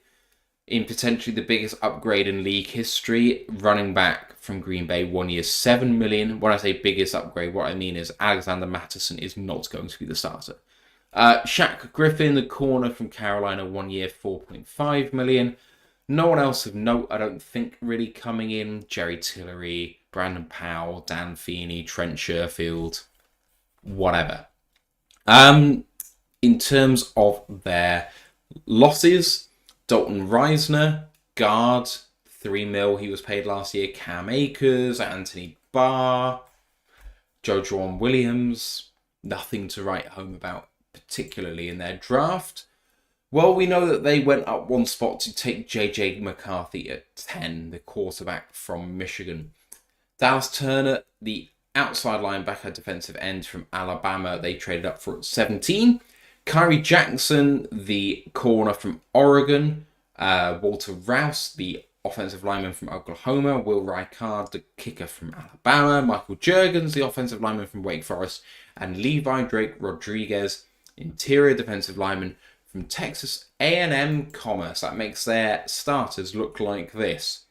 potentially the biggest upgrade in league history, running back from Green Bay, 1 year, $7 million. When I say biggest upgrade, what I mean is Alexander Mattison is not going to be the starter. Shaq Griffin, the corner from Carolina, 1 year, $4.5 million. No one else of note, I don't think, really coming in. Jerry Tillery, Brandon Powell, Dan Feeney, Trent Sherfield, whatever. In terms of their losses, Dalton Reisner, guard, $3 million. He was paid last year. Cam Akers, Anthony Barr, Jojuan Williams. Nothing to write home about, particularly in their draft. Well, we know that they went up one spot to take J.J. McCarthy at 10, the quarterback from Michigan. Dallas Turner, the outside linebacker, defensive end from Alabama, they traded up for at 17. Kyrie Jackson, the corner from Oregon. Walter Rouse, the offensive lineman from Oklahoma. Will Ricard, the kicker from Alabama. Michael Juergens, the offensive lineman from Wake Forest. And Levi Drake Rodriguez, interior defensive lineman from Texas A&M Commerce. That makes their starters look like this.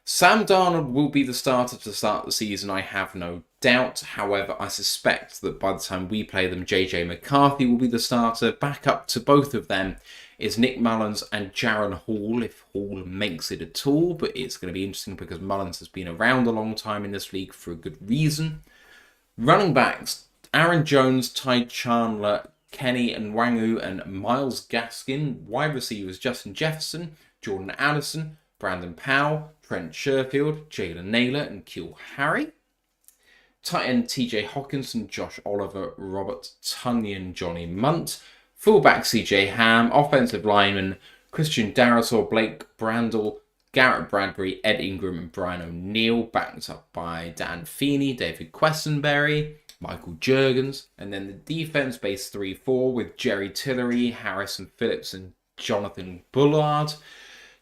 Sam Darnold will be the starter to start the season, I have no doubt. However, I suspect that by the time we play them, J.J. McCarthy will be the starter. Back up to both of them is Nick Mullins and Jaron Hall, if Hall makes it at all. But it's going to be interesting because Mullins has been around a long time in this league for a good reason. Running backs, Aaron Jones, Ty Chandler, Kenny Nwangu, and Myles Gaskin. Wide receivers, Justin Jefferson, Jordan Addison, Brandon Powell, Trent Sherfield, Jalen Naylor, and Keel Harry. Tight end TJ Hawkinson, Josh Oliver, Robert Tunyon, Johnny Munt. Fullback CJ Ham. Offensive lineman Christian Darrisaw, Blake Brandel, Garrett Bradbury, Ed Ingram, and Brian O'Neill. Backed up by Dan Feeney, David Questenberry, Michael Juergens. And then the defense base 3-4 with Jerry Tillery, Harrison Phillips, and Jonathan Bullard.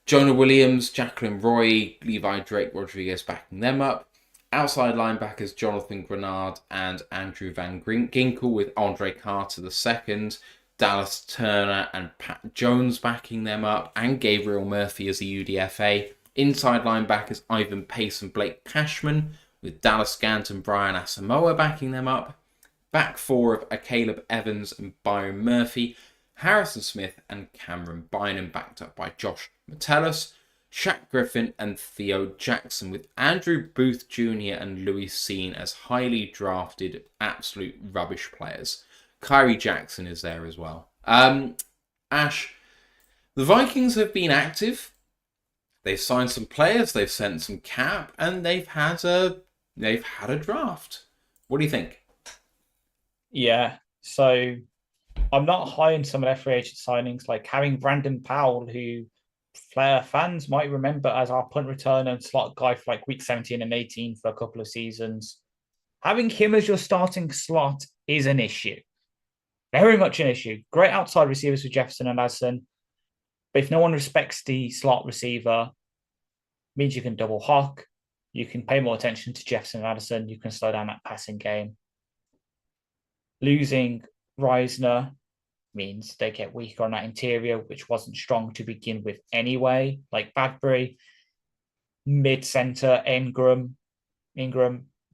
Jonah Williams, Jacqueline Roy, Levi Drake Rodriguez backing them up. Outside linebackers Jonathan Grenard and Andrew Van Ginkel with Andre Carter II. Dallas Turner and Pat Jones backing them up. And Gabriel Murphy as the UDFA. Inside linebackers Ivan Pace and Blake Cashman with Dallas Gant and Brian Asamoah backing them up. Back four of Caleb Evans and Byron Murphy. Harrison Smith and Cameron Bynum backed up by Josh Metellus, Shaq Griffin and Theo Jackson with Andrew Booth Jr. and Louis Sean as highly drafted absolute rubbish players. Kyrie Jackson is there as well. Ash, the Vikings have been active. They've signed some players, they've sent some cap, and they've had a draft. What do you think? Yeah, so I'm not high in some of their free agent signings, like having Brandon Powell, who fans might remember as our punt returner and slot guy for like week 17 and 18 for a couple of seasons. Having him as your starting slot is an issue. Very much an issue. Great outside receivers with Jefferson and Addison. But if no one respects the slot receiver, Means you can double Hock. You can pay more attention to Jefferson and Addison. You can slow down that passing game. Losing Reisner means they get weaker on that interior, which wasn't strong to begin with anyway. Like Badbury, mid-centre, Ingram,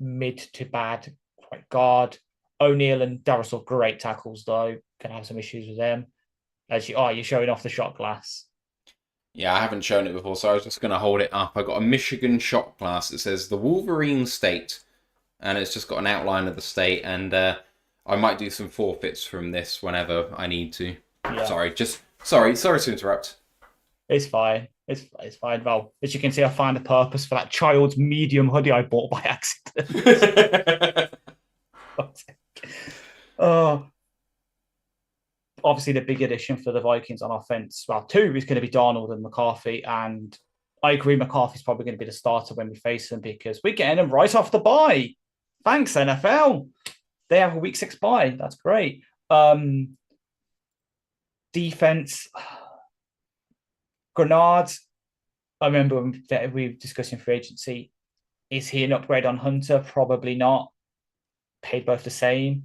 mid to bad right guard. O'Neill and Darrell, great tackles, though. Can have some issues with them. You're showing off the shot glass. Yeah, I haven't shown it before, so I was just going to hold it up. I got a Michigan shot glass that says the Wolverine State, and it's just got an outline of the state, and I might do some forfeits from this whenever I need to. Yeah. Sorry to interrupt. It's fine. It's fine. Well, as you can see, I find a purpose for that child's medium hoodie I bought by accident. Obviously, the big addition for the Vikings on offense, well, 2 is going to be Darnold and McCarthy. And I agree, McCarthy's probably going to be the starter when we face them because we're getting them right off the bye. Thanks, NFL. They have a week 6 bye. That's great. Defense, Grenard. I remember that we were discussing free agency. Is he an upgrade on Hunter? Probably not. Paid both the same.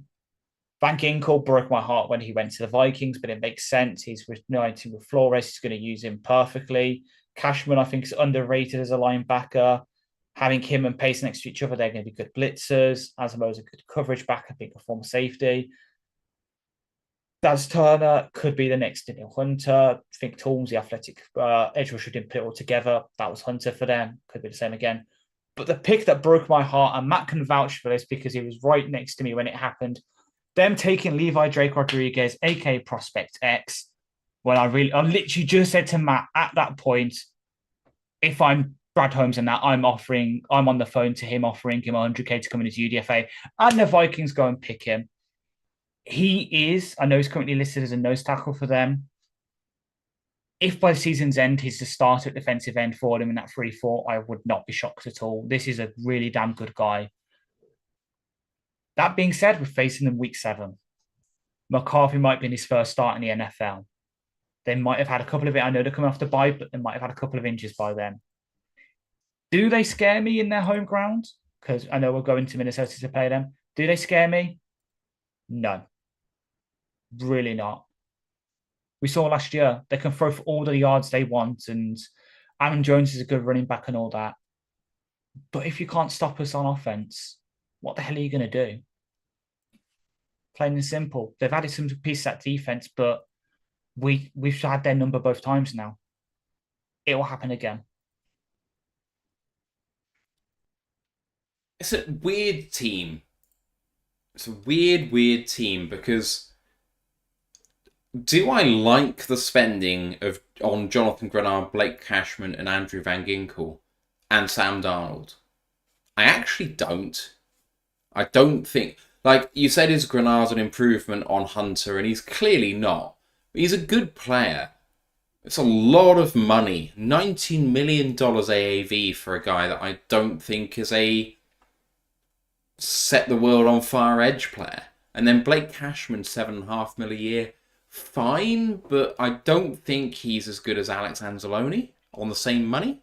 Van Ginkel broke my heart when he went to the Vikings, but it makes sense. He's reuniting with Flores. He's going to use him perfectly. Cashman, I think, is underrated as a linebacker. Having him and Pace next to each other, they're going to be good blitzers. Asamoah's a good coverage back, being a former safety. Daz Turner could be the next Daniel Hunter. I think Tools, the athletic edge rusher, didn't put it all together. That was Hunter for them. Could be the same again. But the pick that broke my heart, and Matt can vouch for this because he was right next to me when it happened, them taking Levi Drake Rodriguez, aka Prospect X, when I literally just said to Matt at that point, if I'm Brad Holmes and that, I'm on the phone to him offering him 100K to come in as UDFA, and the Vikings go and pick him. I know he's currently listed as a nose tackle for them. If by the season's end he's the starter at defensive end for them in that 3-4, I would not be shocked at all. This is a really damn good guy. That being said, we're facing them week 7. McCarthy might be in his first start in the NFL. They might have had a couple of it. I know they're coming off the bye, but they might have had a couple of injuries by then. Do they scare me in their home ground? Because I know we're going to Minnesota to play them. Do they scare me? No. Really not. We saw last year, they can throw for all the yards they want, and Aaron Jones is a good running back and all that. But if you can't stop us on offense, what the hell are you going to do? Plain and simple. They've added some pieces at defense, but we've had their number both times now. It will happen again. It's a weird team. It's a weird team because do I like the spending on Jonathan Grenard, Blake Cashman, and Andrew Van Ginkel and Sam Darnold? I actually don't. I don't think... Like, you said, is Grenard an improvement on Hunter, and he's clearly not. But he's a good player. It's a lot of money. $19 million AAV for a guy that I don't think is a set the world on fire edge player. And then Blake Cashman, $7.5 million a year. Fine, but I don't think he's as good as Alex Anzalone on the same money.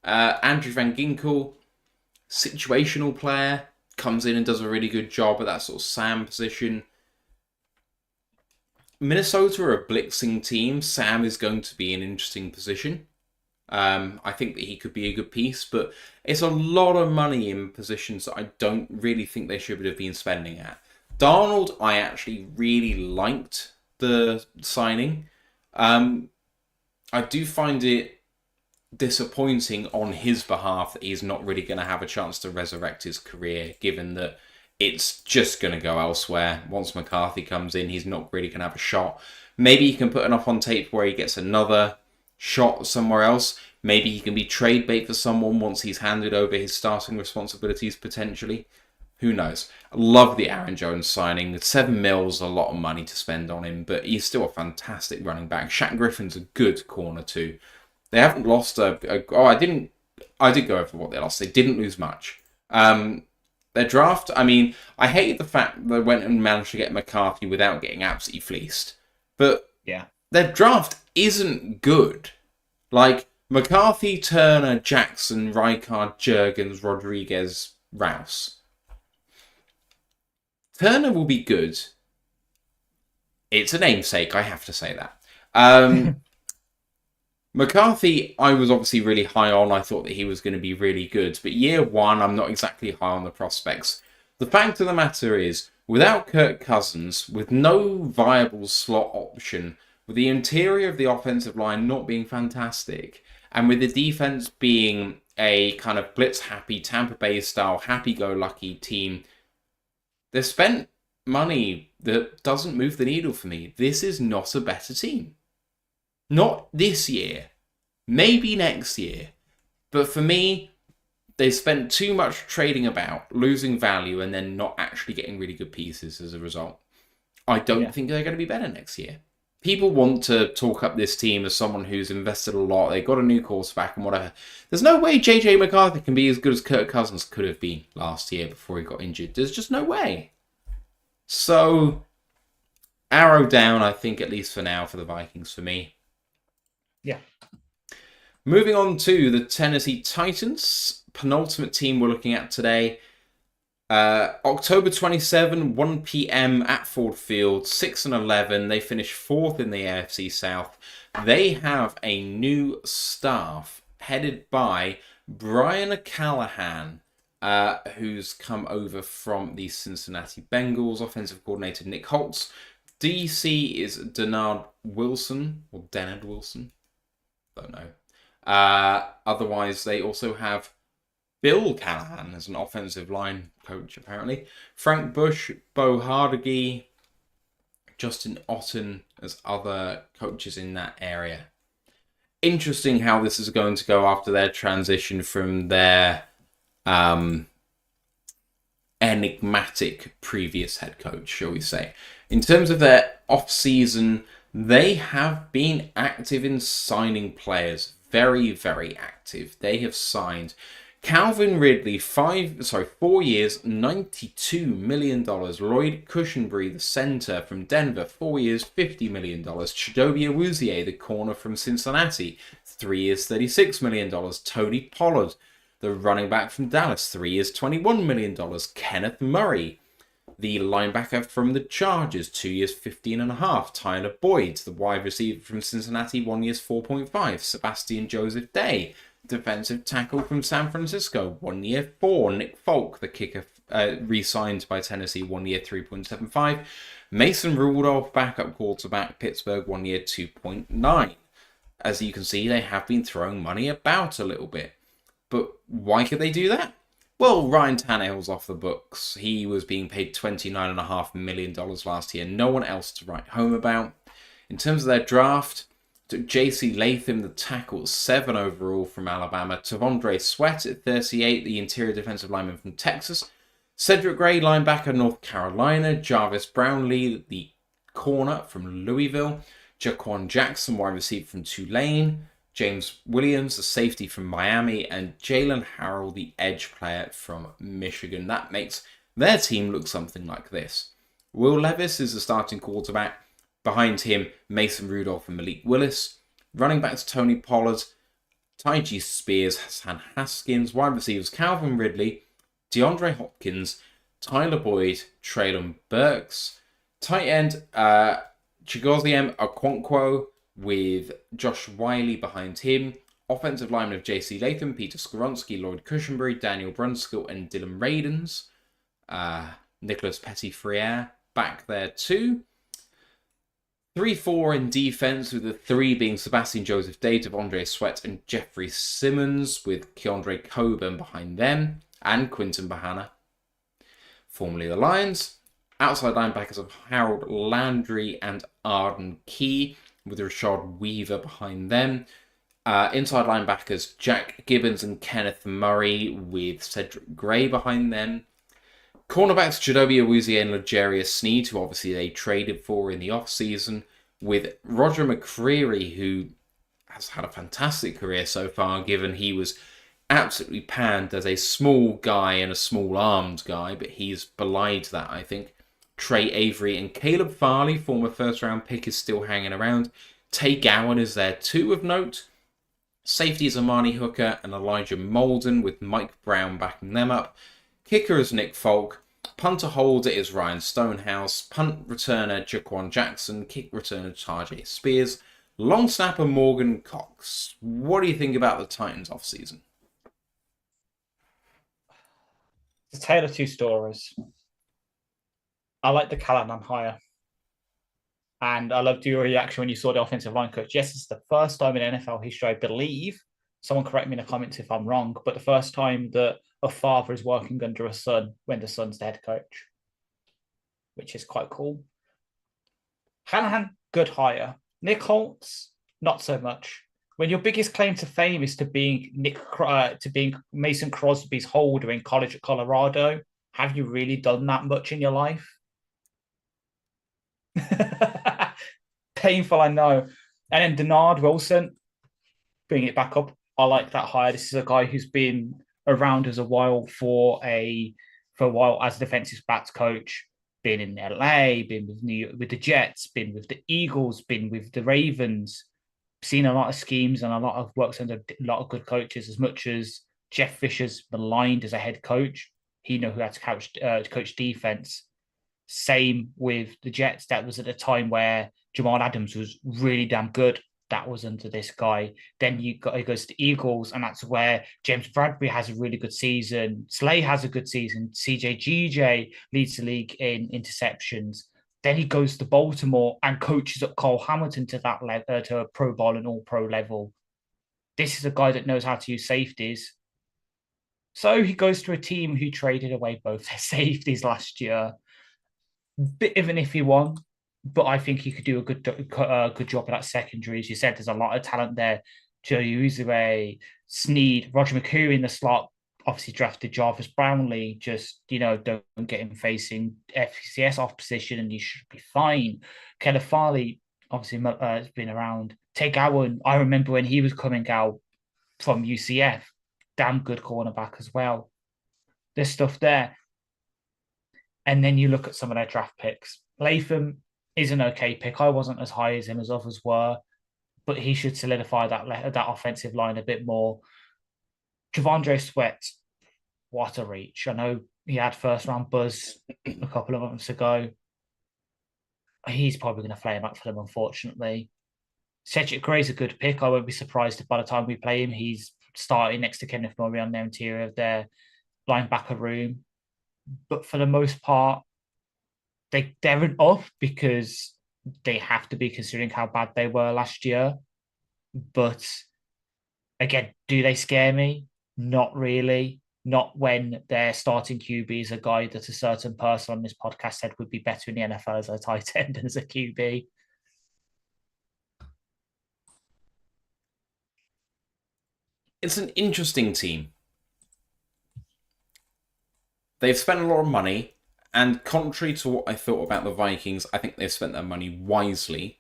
Andrew Van Ginkel, situational player, comes in and does a really good job at that sort of Sam position. Minnesota are a blitzing team. Sam is going to be an interesting position. I think that he could be a good piece, but it's a lot of money in positions that I don't really think they should have been spending at. Darnold, I actually really liked the signing. I do find it disappointing on his behalf that he's not really going to have a chance to resurrect his career, given that it's just going to go elsewhere. Once McCarthy comes in, he's not really going to have a shot. Maybe he can put enough on tape where he gets another shot somewhere else. Maybe he can be trade bait for someone once he's handed over his starting responsibilities, potentially. Who knows? I love the Aaron Jones signing. $7 million is a lot of money to spend on him, but he's still a fantastic running back. Shaq Griffin's a good corner too. They haven't lost I did go over what they lost. They didn't lose much. Their draft, I mean, I hated the fact they went and managed to get McCarthy without getting absolutely fleeced. But yeah, their draft isn't good. Like, McCarthy, Turner, Jackson, Rijkaard, Jurgens, Rodriguez, Rouse. Turner will be good. It's a namesake, I have to say that. McCarthy, I was obviously really high on. I thought that he was going to be really good. But year one, I'm not exactly high on the prospects. The fact of the matter is, without Kirk Cousins, with no viable slot option, with the interior of the offensive line not being fantastic, and with the defense being a kind of blitz-happy, Tampa Bay-style, happy-go-lucky team, they've spent money that doesn't move the needle for me. This is not a better team. Not this year. Maybe next year. But for me, they spent too much trading about, losing value, and then not actually getting really good pieces as a result. I don't think they're going to be better next year. People want to talk up this team as someone who's invested a lot. They got a new quarterback and whatever. There's no way JJ McCarthy can be as good as Kirk Cousins could have been last year before he got injured. There's just no way. So, arrow down, I think, at least for now, for the Vikings for me. Yeah. Moving on to the Tennessee Titans, penultimate team we're looking at today. October 27, 1 p.m. at Ford Field, 6-11. They finish 4th in the AFC South. They have a new staff headed by Brian Callahan, who's come over from the Cincinnati Bengals. Offensive coordinator Nick Holtz. DC is Denard Wilson, or Denard Wilson. Don't know. Otherwise, they also have Bill Callahan as an offensive line coach, apparently. Frank Bush, Bo Hardegee, Justin Otten as other coaches in that area. Interesting how this is going to go after their transition from their enigmatic previous head coach, shall we say. In terms of their off-season, they have been active in signing players. Very, very active. They have signed Calvin Ridley, 4 years, $92 million. Lloyd Cushenberry, the center from Denver, 4 years, $50 million. Chidobe Awuzie, the corner from Cincinnati, 3 years, $36 million. Tony Pollard, the running back from Dallas, 3 years, $21 million. Kenneth Murray, the linebacker from the Chargers, 2 years, $15.5. Tyler Boyd, the wide receiver from Cincinnati, 1 year, $4.5. Sebastian Joseph Day, defensive tackle from San Francisco, 1 year, $4. Nick Folk, the kicker, re-signed by Tennessee, 1 year, $3.75. Mason Rudolph, backup quarterback, Pittsburgh, 1 year, $2.9. As you can see, they have been throwing money about a little bit. But why could they do that? Well, Ryan Tannehill's off the books. He was being paid $29.5 million last year. No one else to write home about. In terms of their draft, took J.C. Latham, the tackle, 7 overall from Alabama. Tavondre Sweat at 38, the interior defensive lineman from Texas. Cedric Gray, linebacker, North Carolina. Jarvis Brownlee, the corner from Louisville. Jaquan Jackson, wide receiver from Tulane. James Williams, the safety from Miami. And Jalen Harrell, the edge player from Michigan. That makes their team look something like this. Will Levis is the starting quarterback. Behind him, Mason Rudolph and Malik Willis. Running backs, Tony Pollard, Tyjae Spears, Hassan Haskins. Wide receivers, Calvin Ridley, DeAndre Hopkins, Tyler Boyd, Traylon Burks. Tight end, Chigoziem Okonkwo with Josh Wiley behind him. Offensive lineman of J.C. Latham, Peter Skoronski, Lloyd Cushenberry, Daniel Brunskill, and Dylan Radens. Nicholas Petty-Friere back there too. 3-4 in defense, with the 3 being Sebastian Joseph Day, Tavondre Sweat, and Jeffrey Simmons, with Keondre Coburn behind them, and Quinton Bahana, formerly the Lions. Outside linebackers of Harold Landry and Arden Key, with Rashad Weaver behind them. Inside linebackers, Jack Gibbons and Kenneth Murray, with Cedric Gray behind them. Cornerbacks, Chidobe Awuzie and L'Jarius Sneed, who obviously they traded for in the offseason, with Roger McCreary, who has had a fantastic career so far, given he was absolutely panned as a small guy and a small-armed guy, but he's belied that, I think. Trey Avery and Caleb Farley, former first-round pick, is still hanging around. Tay Gowan is there too, of note. Safeties Amani Hooker and Elijah Molden, with Mike Brown backing them up. Kicker is Nick Folk. Punter holder is Ryan Stonehouse. Punt returner Jaquan Jackson. Kick returner Tajay Spears. Long snapper Morgan Cox. What do you think about the Titans off-season? It's a tale of two stories. I like the Callanan hire. And I loved your reaction when you saw the offensive line coach. Yes, it's the first time in NFL history, I believe, someone correct me in the comments if I'm wrong, but the first time that a father is working under a son when the son's the head coach, which is quite cool. Hanahan, good hire. Nick Holtz, not so much. When your biggest claim to fame is to being Mason Crosby's holder in college at Colorado, have you really done that much in your life? Painful, I know. And then Denard Wilson, bring it back up. I like that hire. This is a guy who's been around as a while for a while as a defensive backs coach. Been in LA, been with the Jets, been with the Eagles, been with the Ravens. Seen a lot of schemes and a lot of works under a lot of good coaches. As much as Jeff Fisher's maligned as a head coach, he knew who had to coach defense. Same with the Jets. That was at a time where Jamal Adams was really damn good. That was under this guy. Then he goes to Eagles, and that's where James Bradbury has a really good season. Slay has a good season. CJ leads the league in interceptions. Then he goes to Baltimore and coaches up Cole Hamilton to that level, to a Pro Bowl and All-Pro level. This is a guy that knows how to use safeties. So he goes to a team who traded away both their safeties last year. Bit of an iffy one, but I think he could do a good job of that secondary. As you said, there's a lot of talent there. Joe Uzure, Snead, Roger McCreary in the slot. Obviously drafted Jarvis Brownlee. Just, don't get him facing FCS off position and he should be fine. Kenneth Farley obviously has been around. Tay Gowan, I remember when he was coming out from UCF. Damn good cornerback as well. There's stuff there. And then you look at some of their draft picks. Latham is an okay pick. I wasn't as high as him as others were, but he should solidify that offensive line a bit more. Javondre Sweat, what a reach. I know he had first-round buzz a couple of months ago. He's probably going to flame out for them, unfortunately. Cedric Gray's a good pick. I won't be surprised if by the time we play him, he's starting next to Kenneth Murray on the interior of their linebacker room. But for the most part, they're an up because they have to be, considering how bad they were last year. But again, do they scare me? Not really. Not when their starting QB is a guy that a certain person on this podcast said would be better in the NFL as a tight end than as a QB. It's an interesting team. They've spent a lot of money, and contrary to what I thought about the Vikings, I think they've spent their money wisely.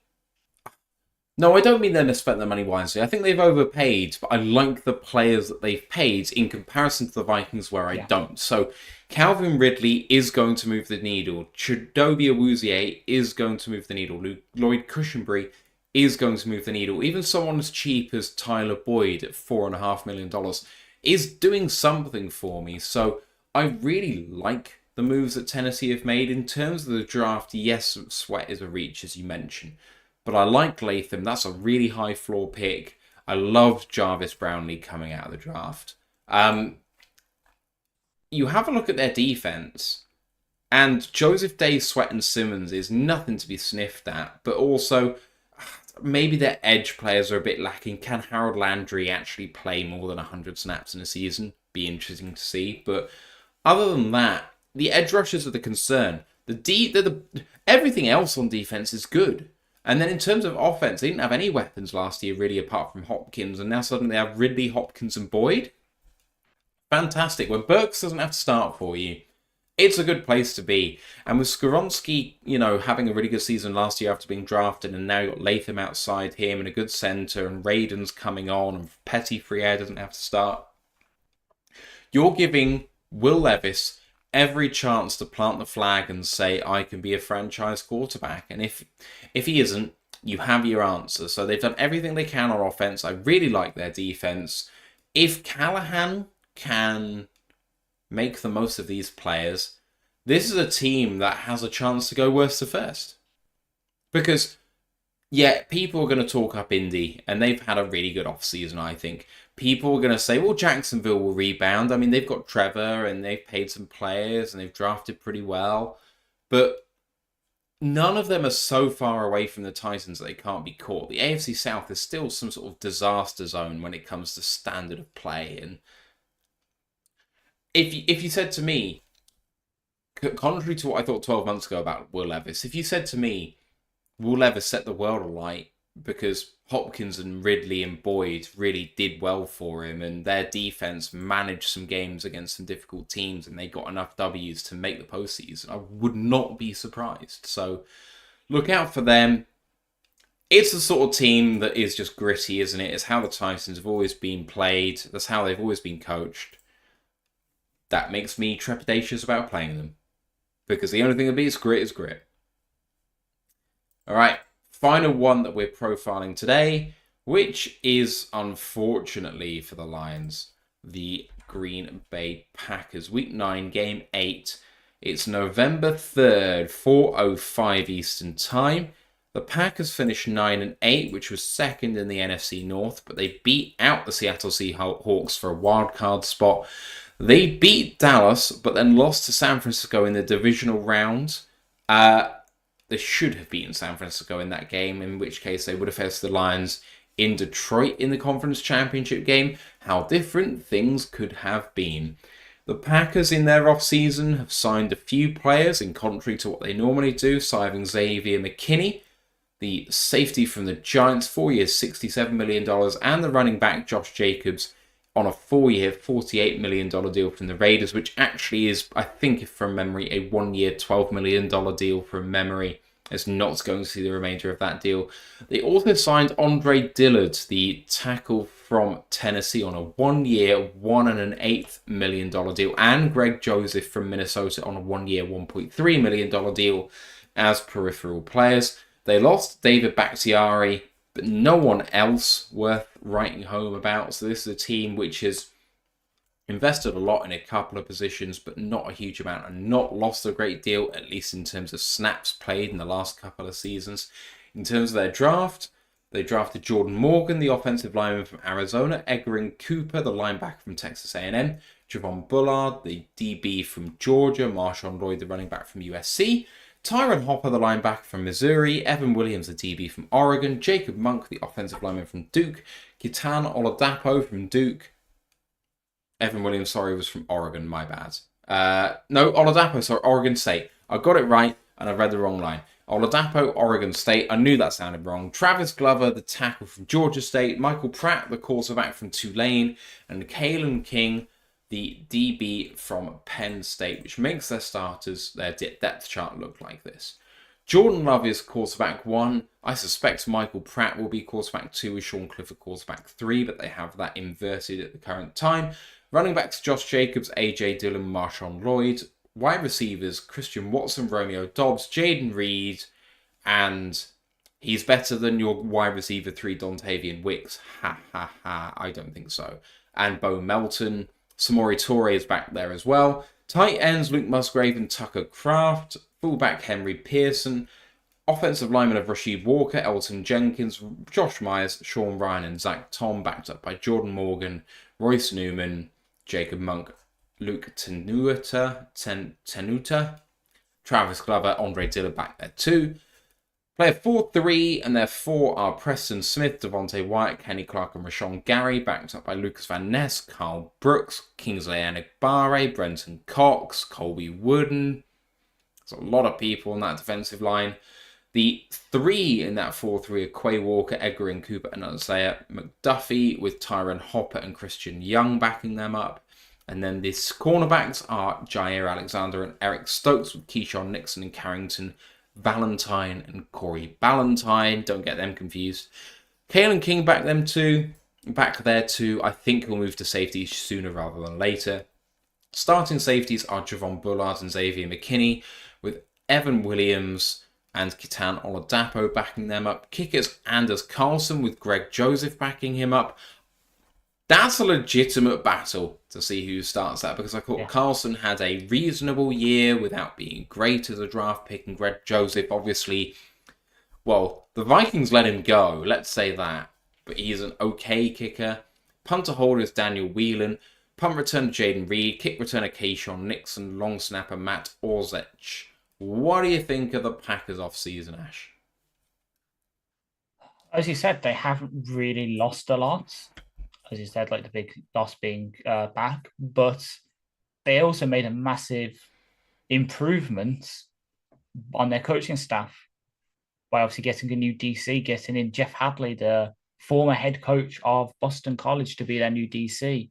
No, I don't mean they've spent their money wisely. I think they've overpaid, but I like the players that they've paid in comparison to the Vikings where I don't. So Calvin Ridley is going to move the needle. Chidobe Awuzie is going to move the needle. Lloyd Cushenberry is going to move the needle. Even someone as cheap as Tyler Boyd at $4.5 million is doing something for me. So I really like the moves that Tennessee have made. In terms of the draft, yes, Sweat is a reach, as you mentioned. But I like Latham. That's a really high floor pick. I loved Jarvis Brownlee coming out of the draft. You have a look at their defense, and Joseph Day, Sweat, and Simmons is nothing to be sniffed at. But also, maybe their edge players are a bit lacking. Can Harold Landry actually play more than 100 snaps in a season? Be interesting to see. But other than that, the edge rushers are the concern. Everything else on defense is good. And then in terms of offense, they didn't have any weapons last year, really, apart from Hopkins. And now suddenly they have Ridley, Hopkins, and Boyd. Fantastic. When Burks doesn't have to start for you, it's a good place to be. And with Skoronski, having a really good season last year after being drafted, and now you've got Latham outside him and a good centre, and Raiden's coming on, and Petty Friere doesn't have to start. You're giving Will Levis every chance to plant the flag and say, I can be a franchise quarterback. And if he isn't, you have your answer. So they've done everything they can on offense. I really like their defense. If Callahan can make the most of these players, this is a team that has a chance to go worst to first. Because, yeah, people are going to talk up Indy, and they've had a really good offseason, I think. People are going to say, well, Jacksonville will rebound. I mean, they've got Trevor, and they've paid some players, and they've drafted pretty well. But none of them are so far away from the Titans that they can't be caught. The AFC South is still some sort of disaster zone when it comes to standard of play. And if you said to me, contrary to what I thought 12 months ago about Will Levis, if you said to me, Will Levis set the world alight because Hopkins and Ridley and Boyd really did well for him, and their defense managed some games against some difficult teams, and they got enough W's to make the postseason, I would not be surprised. So look out for them. It's the sort of team that is just gritty, isn't it? It's how the Titans have always been played. That's how they've always been coached. That makes me trepidatious about playing them, because the only thing that beats grit is grit. All right, final one that we're profiling today, which is, unfortunately for the Lions, the Green Bay Packers. Week 9, Game 8. It's November 3rd, 4:05 Eastern Time. The Packers finished 9-8, which was second in the NFC North, but they beat out the Seattle Seahawks for a wildcard spot. They beat Dallas, but then lost to San Francisco in the divisional round. They should have beaten San Francisco in that game, in which case they would have faced the Lions in Detroit in the conference championship game. How different things could have been. The Packers in their offseason have signed a few players in contrary to what they normally do, signing Xavier McKinney, the safety from the Giants, 4 years, $67 million, and the running back Josh Jacobs on a 4-year, $48 million deal from the Raiders, which actually is, I think, if from memory, a 1-year, $12 million deal from memory. It's not going to see the remainder of that deal. They also signed Andre Dillard, the tackle from Tennessee, on a 1-year, $1.125 million deal, and Greg Joseph from Minnesota on a 1-year, $1.3 million deal as peripheral players. They lost David Bakhtiari, but no one else worth writing home about. So this is a team which has invested a lot in a couple of positions, but not a huge amount, and not lost a great deal, at least in terms of snaps played in the last couple of seasons. In terms of their draft, they drafted Jordan Morgan, the offensive lineman from Arizona, Edgerrin Cooper, the linebacker from Texas A&M, Javon Bullard, the DB from Georgia, Marshawn Lloyd, the running back from USC, Tyron Hopper, the linebacker from Missouri, Evan Williams, the DB from Oregon, Jacob Monk, the offensive lineman from Duke, Kitan Oladapo from Duke. Evan Williams, sorry, was from Oregon, my bad. No, Oladapo, sorry, Oregon State. I got it right, and I read the wrong line. Oladapo, Oregon State. I knew that sounded wrong. Travis Glover, the tackle from Georgia State. Michael Pratt, the quarterback from Tulane. And Kalen King, the DB from Penn State, which makes their starters, their depth chart look like this. Jordan Love is quarterback 1. I suspect Michael Pratt will be quarterback 2 with Sean Clifford quarterback 3, but they have that inverted at the current time. Running backs Josh Jacobs, AJ Dillon, Marshawn Lloyd. Wide receivers Christian Watson, Romeo Dobbs, Jaden Reed, and he's better than your wide receiver 3, Dontavian Wicks. Ha ha ha, I don't think so. And Bo Melton. Samori Toure is back there as well. Tight ends Luke Musgrave and Tucker Kraft. Fullback Henry Pearson. Offensive linemen of Rasheed Walker, Elton Jenkins, Josh Myers, Sean Ryan, and Zach Tom, backed up by Jordan Morgan, Royce Newman, Jacob Monk, Luke Tenuta, Travis Glover, Andre Dillard back there too. Player 4-3, and their 4 are Preston Smith, Devontae Wyatt, Kenny Clark, and Rashawn Gary, backed up by Lucas Van Ness, Carl Brooks, Kingsley Enagbare, Brenton Cox, Colby Wooden. There's a lot of people on that defensive line. The 3 in that 4-3 are Quay Walker, Edgerrin Cooper, and Isaiah McDuffie, with Tyron Hopper and Christian Young backing them up. And then the cornerbacks are Jair Alexander and Eric Stokes, with Keyshawn Nixon and Carrington Valentine and Corey Ballantyne. Don't get them confused. Kalen King back there too. I think he'll move to safety sooner rather than later. Starting safeties are Javon Bullard and Xavier McKinney, with Evan Williams, and Kitan Oladapo backing them up. Kickers Anders Carlson with Greg Joseph backing him up. That's a legitimate battle to see who starts that, because I thought Carlson had a reasonable year without being great as a draft pick, and Greg Joseph, obviously, well, the Vikings let him go, let's say that, but he's an okay kicker. Punter holder is Daniel Whelan. Punt returner Jaden Reed. Kick returner Keyshawn Nixon. Long snapper Matt Orzech. What do you think of the Packers off-season, Ash? As you said, they haven't really lost a lot. As you said, like the big loss being back, but they also made a massive improvement on their coaching staff by obviously getting a new DC, getting in Jeff Hadley, the former head coach of Boston College, to be their new DC,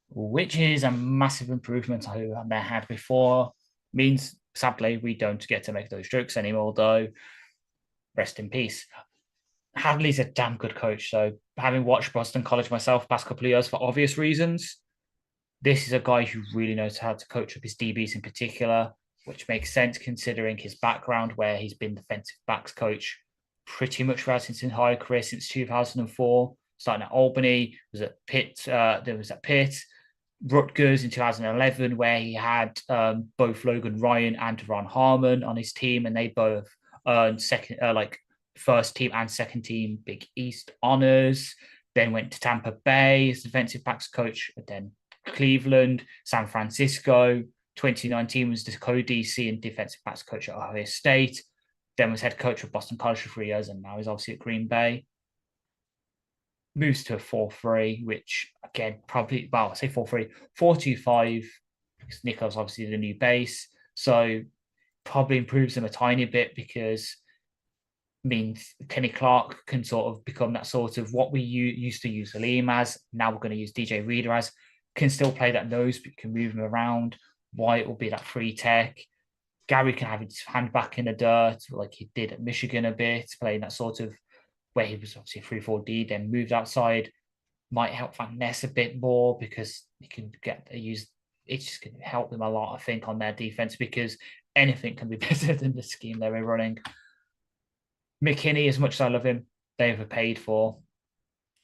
which is a massive improvement on who they had before. Means, sadly, we don't get to make those jokes anymore, though. Rest in peace. Hadley's a damn good coach. So having watched Boston College myself past couple of years for obvious reasons, this is a guy who really knows how to coach up his DBs in particular, which makes sense considering his background, where he's been defensive backs coach pretty much throughout his entire career since 2004, starting at Albany, was at Pitt, Rutgers in 2011, where he had both Logan Ryan and Ron Harmon on his team, and they both earned first team and second team Big East honors. Then went to Tampa Bay as defensive backs coach, and then Cleveland, San Francisco. 2019 was the co-DC and defensive backs coach at Ohio State. Then was head coach of Boston College for 3 years, and now he's obviously at Green Bay. Moves to a 4-3, which again, probably, well, I say 4-3, 4-2-5, because Nico's obviously the new base. So probably improves them a tiny bit, because means Kenny Clark can sort of become that sort of what we used to use Aleem as. Now we're going to use DJ Reader as. Can still play that nose, but can move him around. Wyatt will be that free tech. Gary can have his hand back in the dirt, like he did at Michigan a bit, playing that sort of where he was obviously 3-4-D, then moved outside. Might help Van Ness a bit more, because he can it's just going to help them a lot, I think, on their defense, because anything can be better than the scheme they were running. McKinney, as much as I love him, they overpaid for.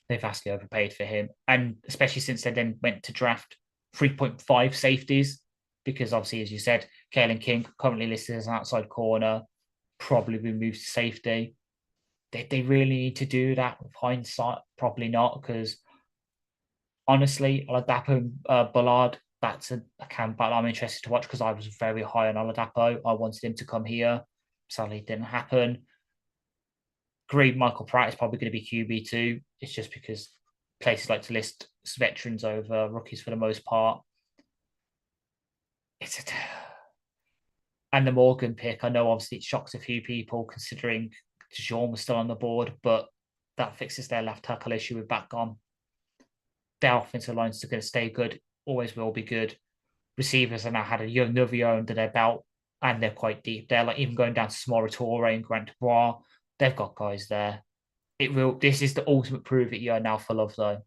They vastly overpaid for him. And especially since they then went to draft 3.5 safeties, because obviously, as you said, Kalen King, currently listed as an outside corner, probably be moved to safety. They really need to do that with hindsight? Probably not, because honestly, Oladapo Bullard, that's a camp that I'm interested to watch, because I was very high on Oladapo. I wanted him to come here. Sadly, it didn't happen. Agree, Michael Pratt is probably going to be QB2. It's just because places like to list veterans over rookies for the most part. And the Morgan pick, I know obviously it shocks a few people considering Dijon was still on the board, but that fixes their left tackle issue with back gone. Their offensive lines are going to stay good, always will be good. Receivers have now had another year under their belt, and they're quite deep. They're like even going down to Samora Toure and Grant Dubois. They've got guys there. This is the ultimate prove it year now for Love, though.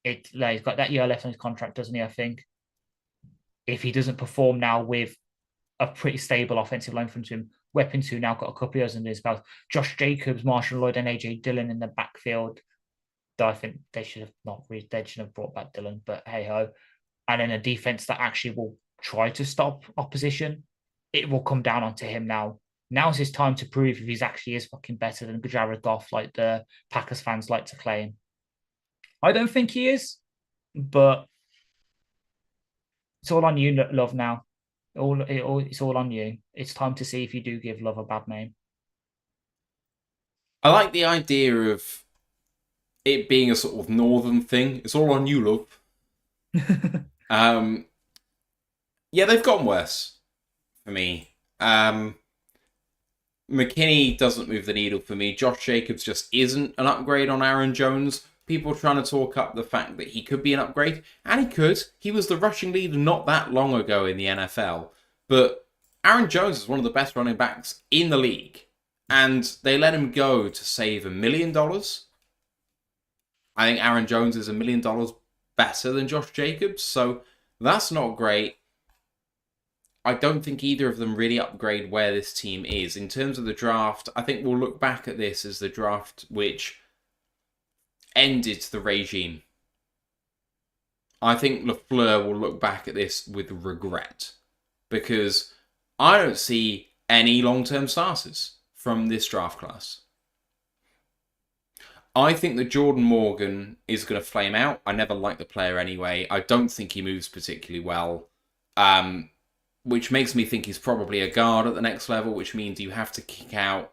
He's got that year left on his contract, doesn't he? I think. If he doesn't perform now with a pretty stable offensive line from him, weapons who now got a couple of years under his belt, Josh Jacobs, Marshall Lloyd, and AJ Dillon in the backfield. I think they should have brought back Dillon, but hey ho. And then a defense that actually will try to stop opposition. It will come down onto him now. Now's his time to prove if he's actually is fucking better than Jared Goff, like the Packers fans like to claim. I don't think he is, but it's all on you, Love, now. It's all on you. It's time to see if you do give Love a bad name. I like the idea of it being a sort of northern thing. It's all on you, Love. Yeah, they've gone worse for me. McKinney doesn't move the needle for me. Josh Jacobs just isn't an upgrade on Aaron Jones. People trying to talk up the fact that he could be an upgrade, and he could. He was the rushing leader not that long ago in the NFL. But Aaron Jones is one of the best running backs in the league, and they let him go to save $1 million. I think Aaron Jones is $1 million better than Josh Jacobs, so that's not great. I don't think either of them really upgrade where this team is. In terms of the draft, I think we'll look back at this as the draft which ended the regime. I think Lafleur will look back at this with regret, because I don't see any long-term starters from this draft class. I think that Jordan Morgan is going to flame out. I never liked the player anyway. I don't think he moves particularly well, which makes me think he's probably a guard at the next level, which means you have to kick out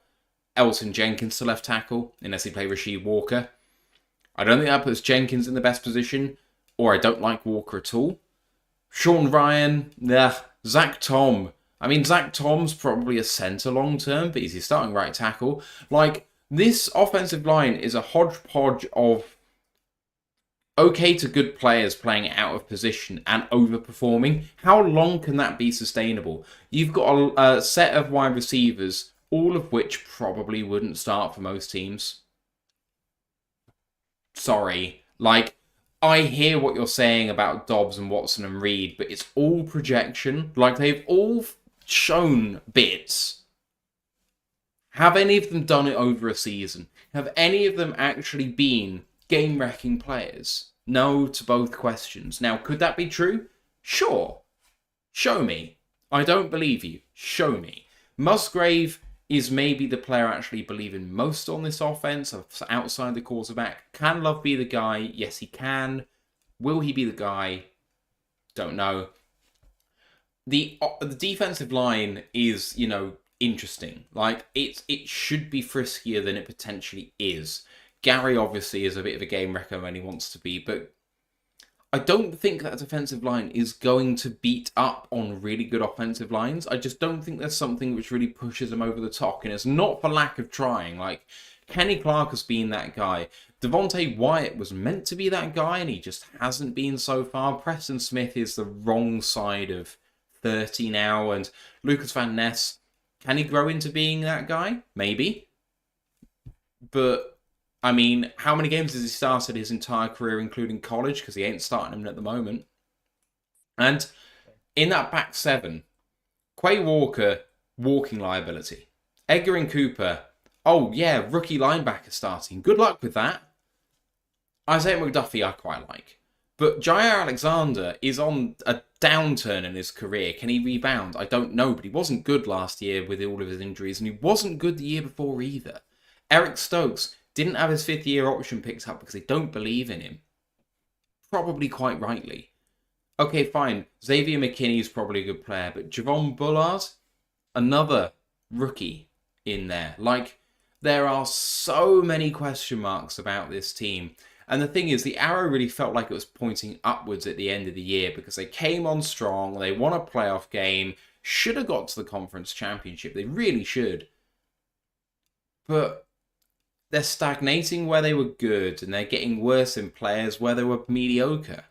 Elton Jenkins to left tackle unless he play Rasheed Walker. I don't think that puts Jenkins in the best position, or I don't like Walker at all. Sean Ryan, Zach Tom. I mean, Zach Tom's probably a centre long term, but he's your starting right tackle. Like, this offensive line is a hodgepodge of okay to good players playing out of position and overperforming. How long can that be sustainable? You've got a set of wide receivers, all of which probably wouldn't start for most teams. Sorry. Like, I hear what you're saying about Dobbs and Watson and Reed, but it's all projection. Like, they've all shown bits. Have any of them done it over a season? Have any of them actually been game-wrecking players? No to both questions. Now, could that be true? Sure. Show me. I don't believe you. Show me. Musgrave is maybe the player I actually believe in most on this offense, outside the quarterback. Can Love be the guy? Yes, he can. Will he be the guy? Don't know. The defensive line is, interesting. Like, it should be friskier than it potentially is. Gary obviously is a bit of a game wrecker when he wants to be, but I don't think that defensive line is going to beat up on really good offensive lines. I just don't think there's something which really pushes them over the top, and it's not for lack of trying. Like, Kenny Clark has been that guy. Devontae Wyatt was meant to be that guy, and he just hasn't been so far. Preston Smith is the wrong side of 30 now, and Lucas Van Ness, can he grow into being that guy? Maybe. But, I mean, how many games has he started his entire career, including college? Because he ain't starting them at the moment. And in that back seven, Quay Walker, walking liability. Edgar and Cooper, oh yeah, rookie linebacker starting. Good luck with that. Isaiah McDuffie I quite like. But Jair Alexander is on a downturn in his career. Can he rebound? I don't know, but he wasn't good last year with all of his injuries, and he wasn't good the year before either. Eric Stokes didn't have his fifth-year option picked up because they don't believe in him. Probably quite rightly. Okay, fine. Xavier McKinney is probably a good player, but Javon Bullard, another rookie in there. Like, there are so many question marks about this team. And the thing is, the arrow really felt like it was pointing upwards at the end of the year because they came on strong, they won a playoff game, should have got to the conference championship. They really should. But they're stagnating where they were good, and they're getting worse in players where they were mediocre.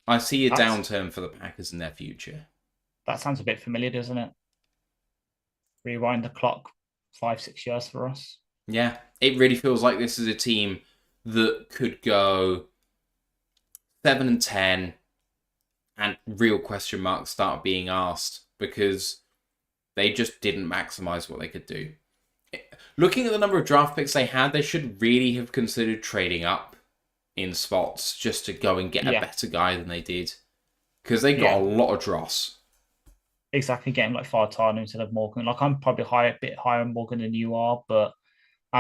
I see a downturn for the Packers in their future. That sounds a bit familiar, doesn't it? Rewind the clock 5-6 years for us. Yeah, it really feels like this is a team that could go 7-10 and real question marks start being asked because they just didn't maximize what they could do. Looking at the number of draft picks they had, they should really have considered trading up in spots just to go and get a better guy than they did. Because they got a lot of dross. Exactly, getting like Fartano instead of Morgan. Like, I'm probably a bit higher on Morgan than you are, but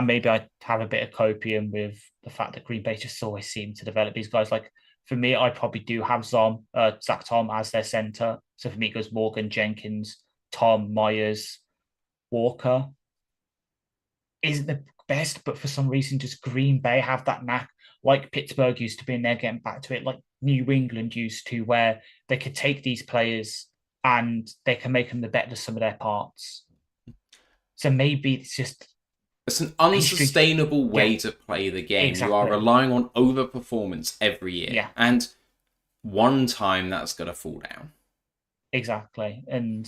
maybe I have a bit of copium with the fact that Green Bay just always seem to develop these guys. Like, for me, I probably do have Zach Tom as their center. So for me, it goes Morgan, Jenkins, Tom, Myers, Walker. Isn't the best, but for some reason, just Green Bay have that knack, like Pittsburgh used to be, and they're getting back to it, like New England used to, where they could take these players and they can make them the better sum of their parts. So maybe it's just... It's an unsustainable way to play the game. Exactly. You are relying on overperformance every year. Yeah. And one time that's going to fall down. Exactly. And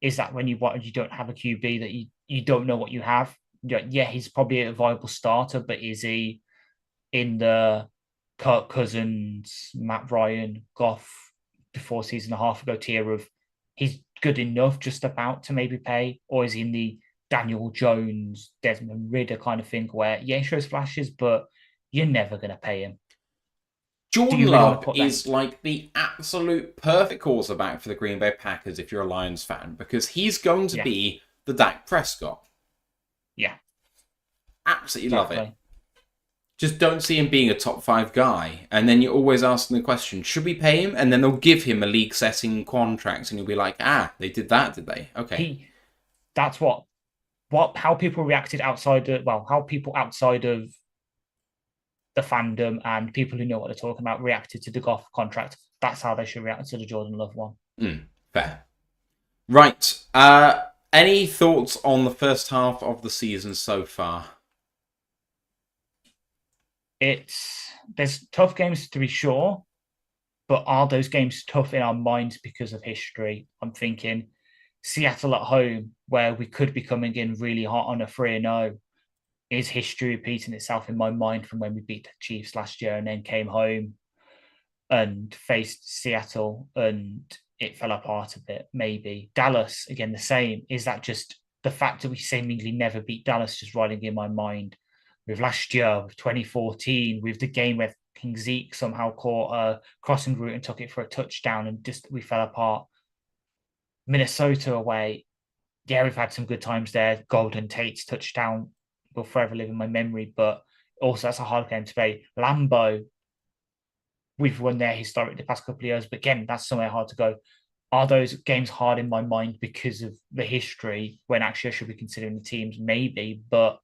is that when you don't have a QB that you don't know what you have? Yeah, he's probably a viable starter, but is he in the Kirk Cousins, Matt Ryan, Goff before season and a half ago tier of he's good enough just about to maybe pay, or is he in the Daniel Jones, Desmond Ridder kind of thing where, yeah, he shows flashes, but you're never going to pay him. Jordan Love is like the absolute perfect quarterback for the Green Bay Packers if you're a Lions fan, because he's going to be the Dak Prescott. Yeah. Absolutely love it. Just don't see him being a top 5 guy. And then you're always asking the question, should we pay him? And then they'll give him a league-setting contract, and you'll be like, they did that, did they? Okay. That's how people reacted how people outside of the fandom and people who know what they're talking about reacted to the Goff contract. That's how they should react to the Jordan Love one. Fair. Right. Any thoughts on the first half of the season so far? There's tough games to be sure, but are those games tough in our minds because of history? I'm thinking Seattle at home, where we could be coming in really hot on a 3-0. Is history repeating itself in my mind from when we beat the Chiefs last year and then came home and faced Seattle and it fell apart a bit? Maybe Dallas, again, the same. Is that just the fact that we seemingly never beat Dallas just riding in my mind? With last year, with 2014, with the game where King Zeke somehow caught a crossing route and took it for a touchdown and just we fell apart. Minnesota away, yeah, we've had some good times there. Golden Tate's touchdown will forever live in my memory, but also that's a hard game to play. Lambeau, we've won there historically the past couple of years, but again, that's somewhere hard to go. Are those games hard in my mind because of the history when actually I should be considering the teams? Maybe, but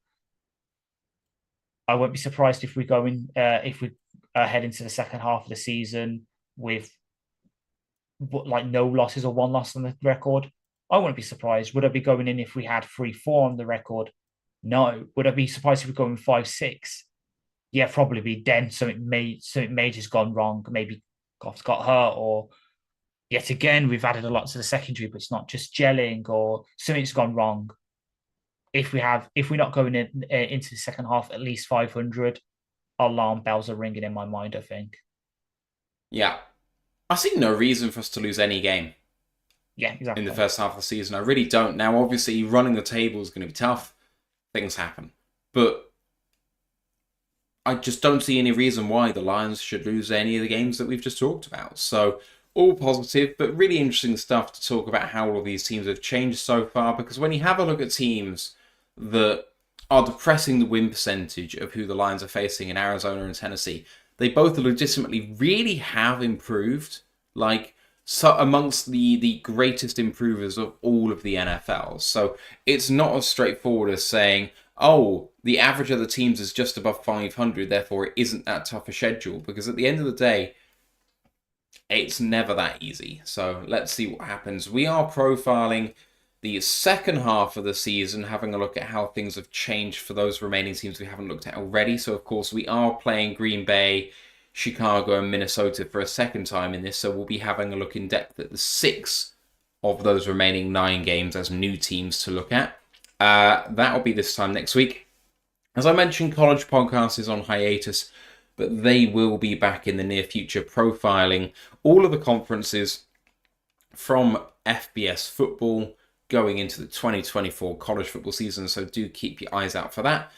I won't be surprised if we go in, if we head into the second half of the season with like no losses or 1 loss on the record. I wouldn't be surprised. Would I be going in if we had 3-4 on the record? No. Would I be surprised if we go in 5-6? Yeah, probably be. Then something major's gone wrong. Maybe Goff's got hurt, or yet again we've added a lot to the secondary, but it's not just gelling, or something's gone wrong. If we're not going into the second half at least 500, alarm bells are ringing in my mind, I think. Yeah. I see no reason for us to lose any game. Yeah, exactly. In the first half of the season. I really don't. Now, obviously, running the table is going to be tough. Things happen. But I just don't see any reason why the Lions should lose any of the games that we've just talked about. So, all positive, but really interesting stuff to talk about how all of these teams have changed so far. Because when you have a look at teams that are depressing the win percentage of who the Lions are facing in Arizona and Tennessee, they both legitimately really have improved. So amongst the greatest improvers of all of the NFL. So it's not as straightforward as saying, the average of the teams is just above 500, therefore it isn't that tough a schedule. Because at the end of the day, it's never that easy. So let's see what happens. We are profiling the second half of the season, having a look at how things have changed for those remaining teams we haven't looked at already. So, of course, we are playing Green Bay, Chicago, and Minnesota for a second time in this. So we'll be having a look in depth at the 6 of those remaining 9 games as new teams to look at. That'll be this time next week. As I mentioned, College Podcast is on hiatus, but they will be back in the near future profiling all of the conferences from FBS football going into the 2024 college football season, so do keep your eyes out for that.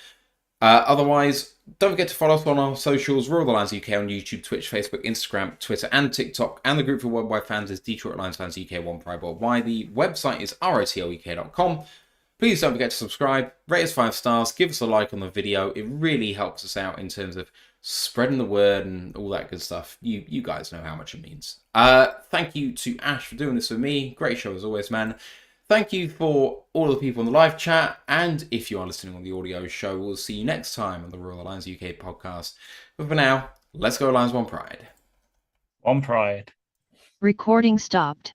Otherwise, don't forget to follow us on our socials, Roar of the Lions UK on YouTube, Twitch, Facebook, Instagram, Twitter, and TikTok. And the group for worldwide fans is Detroit Lions Fans UK, One Pride Worldwide. The website is rotluk.com. Please don't forget to subscribe, rate us 5 stars, give us a like on the video. It really helps us out in terms of spreading the word and all that good stuff. You guys know how much it means. Thank you to Ash for doing this with me. Great show as always, man. Thank you for all the people in the live chat, and if you are listening on the audio show, we'll see you next time on the Roar of the Lions UK podcast. But for now, let's go Lions, One Pride. One Pride. Recording stopped.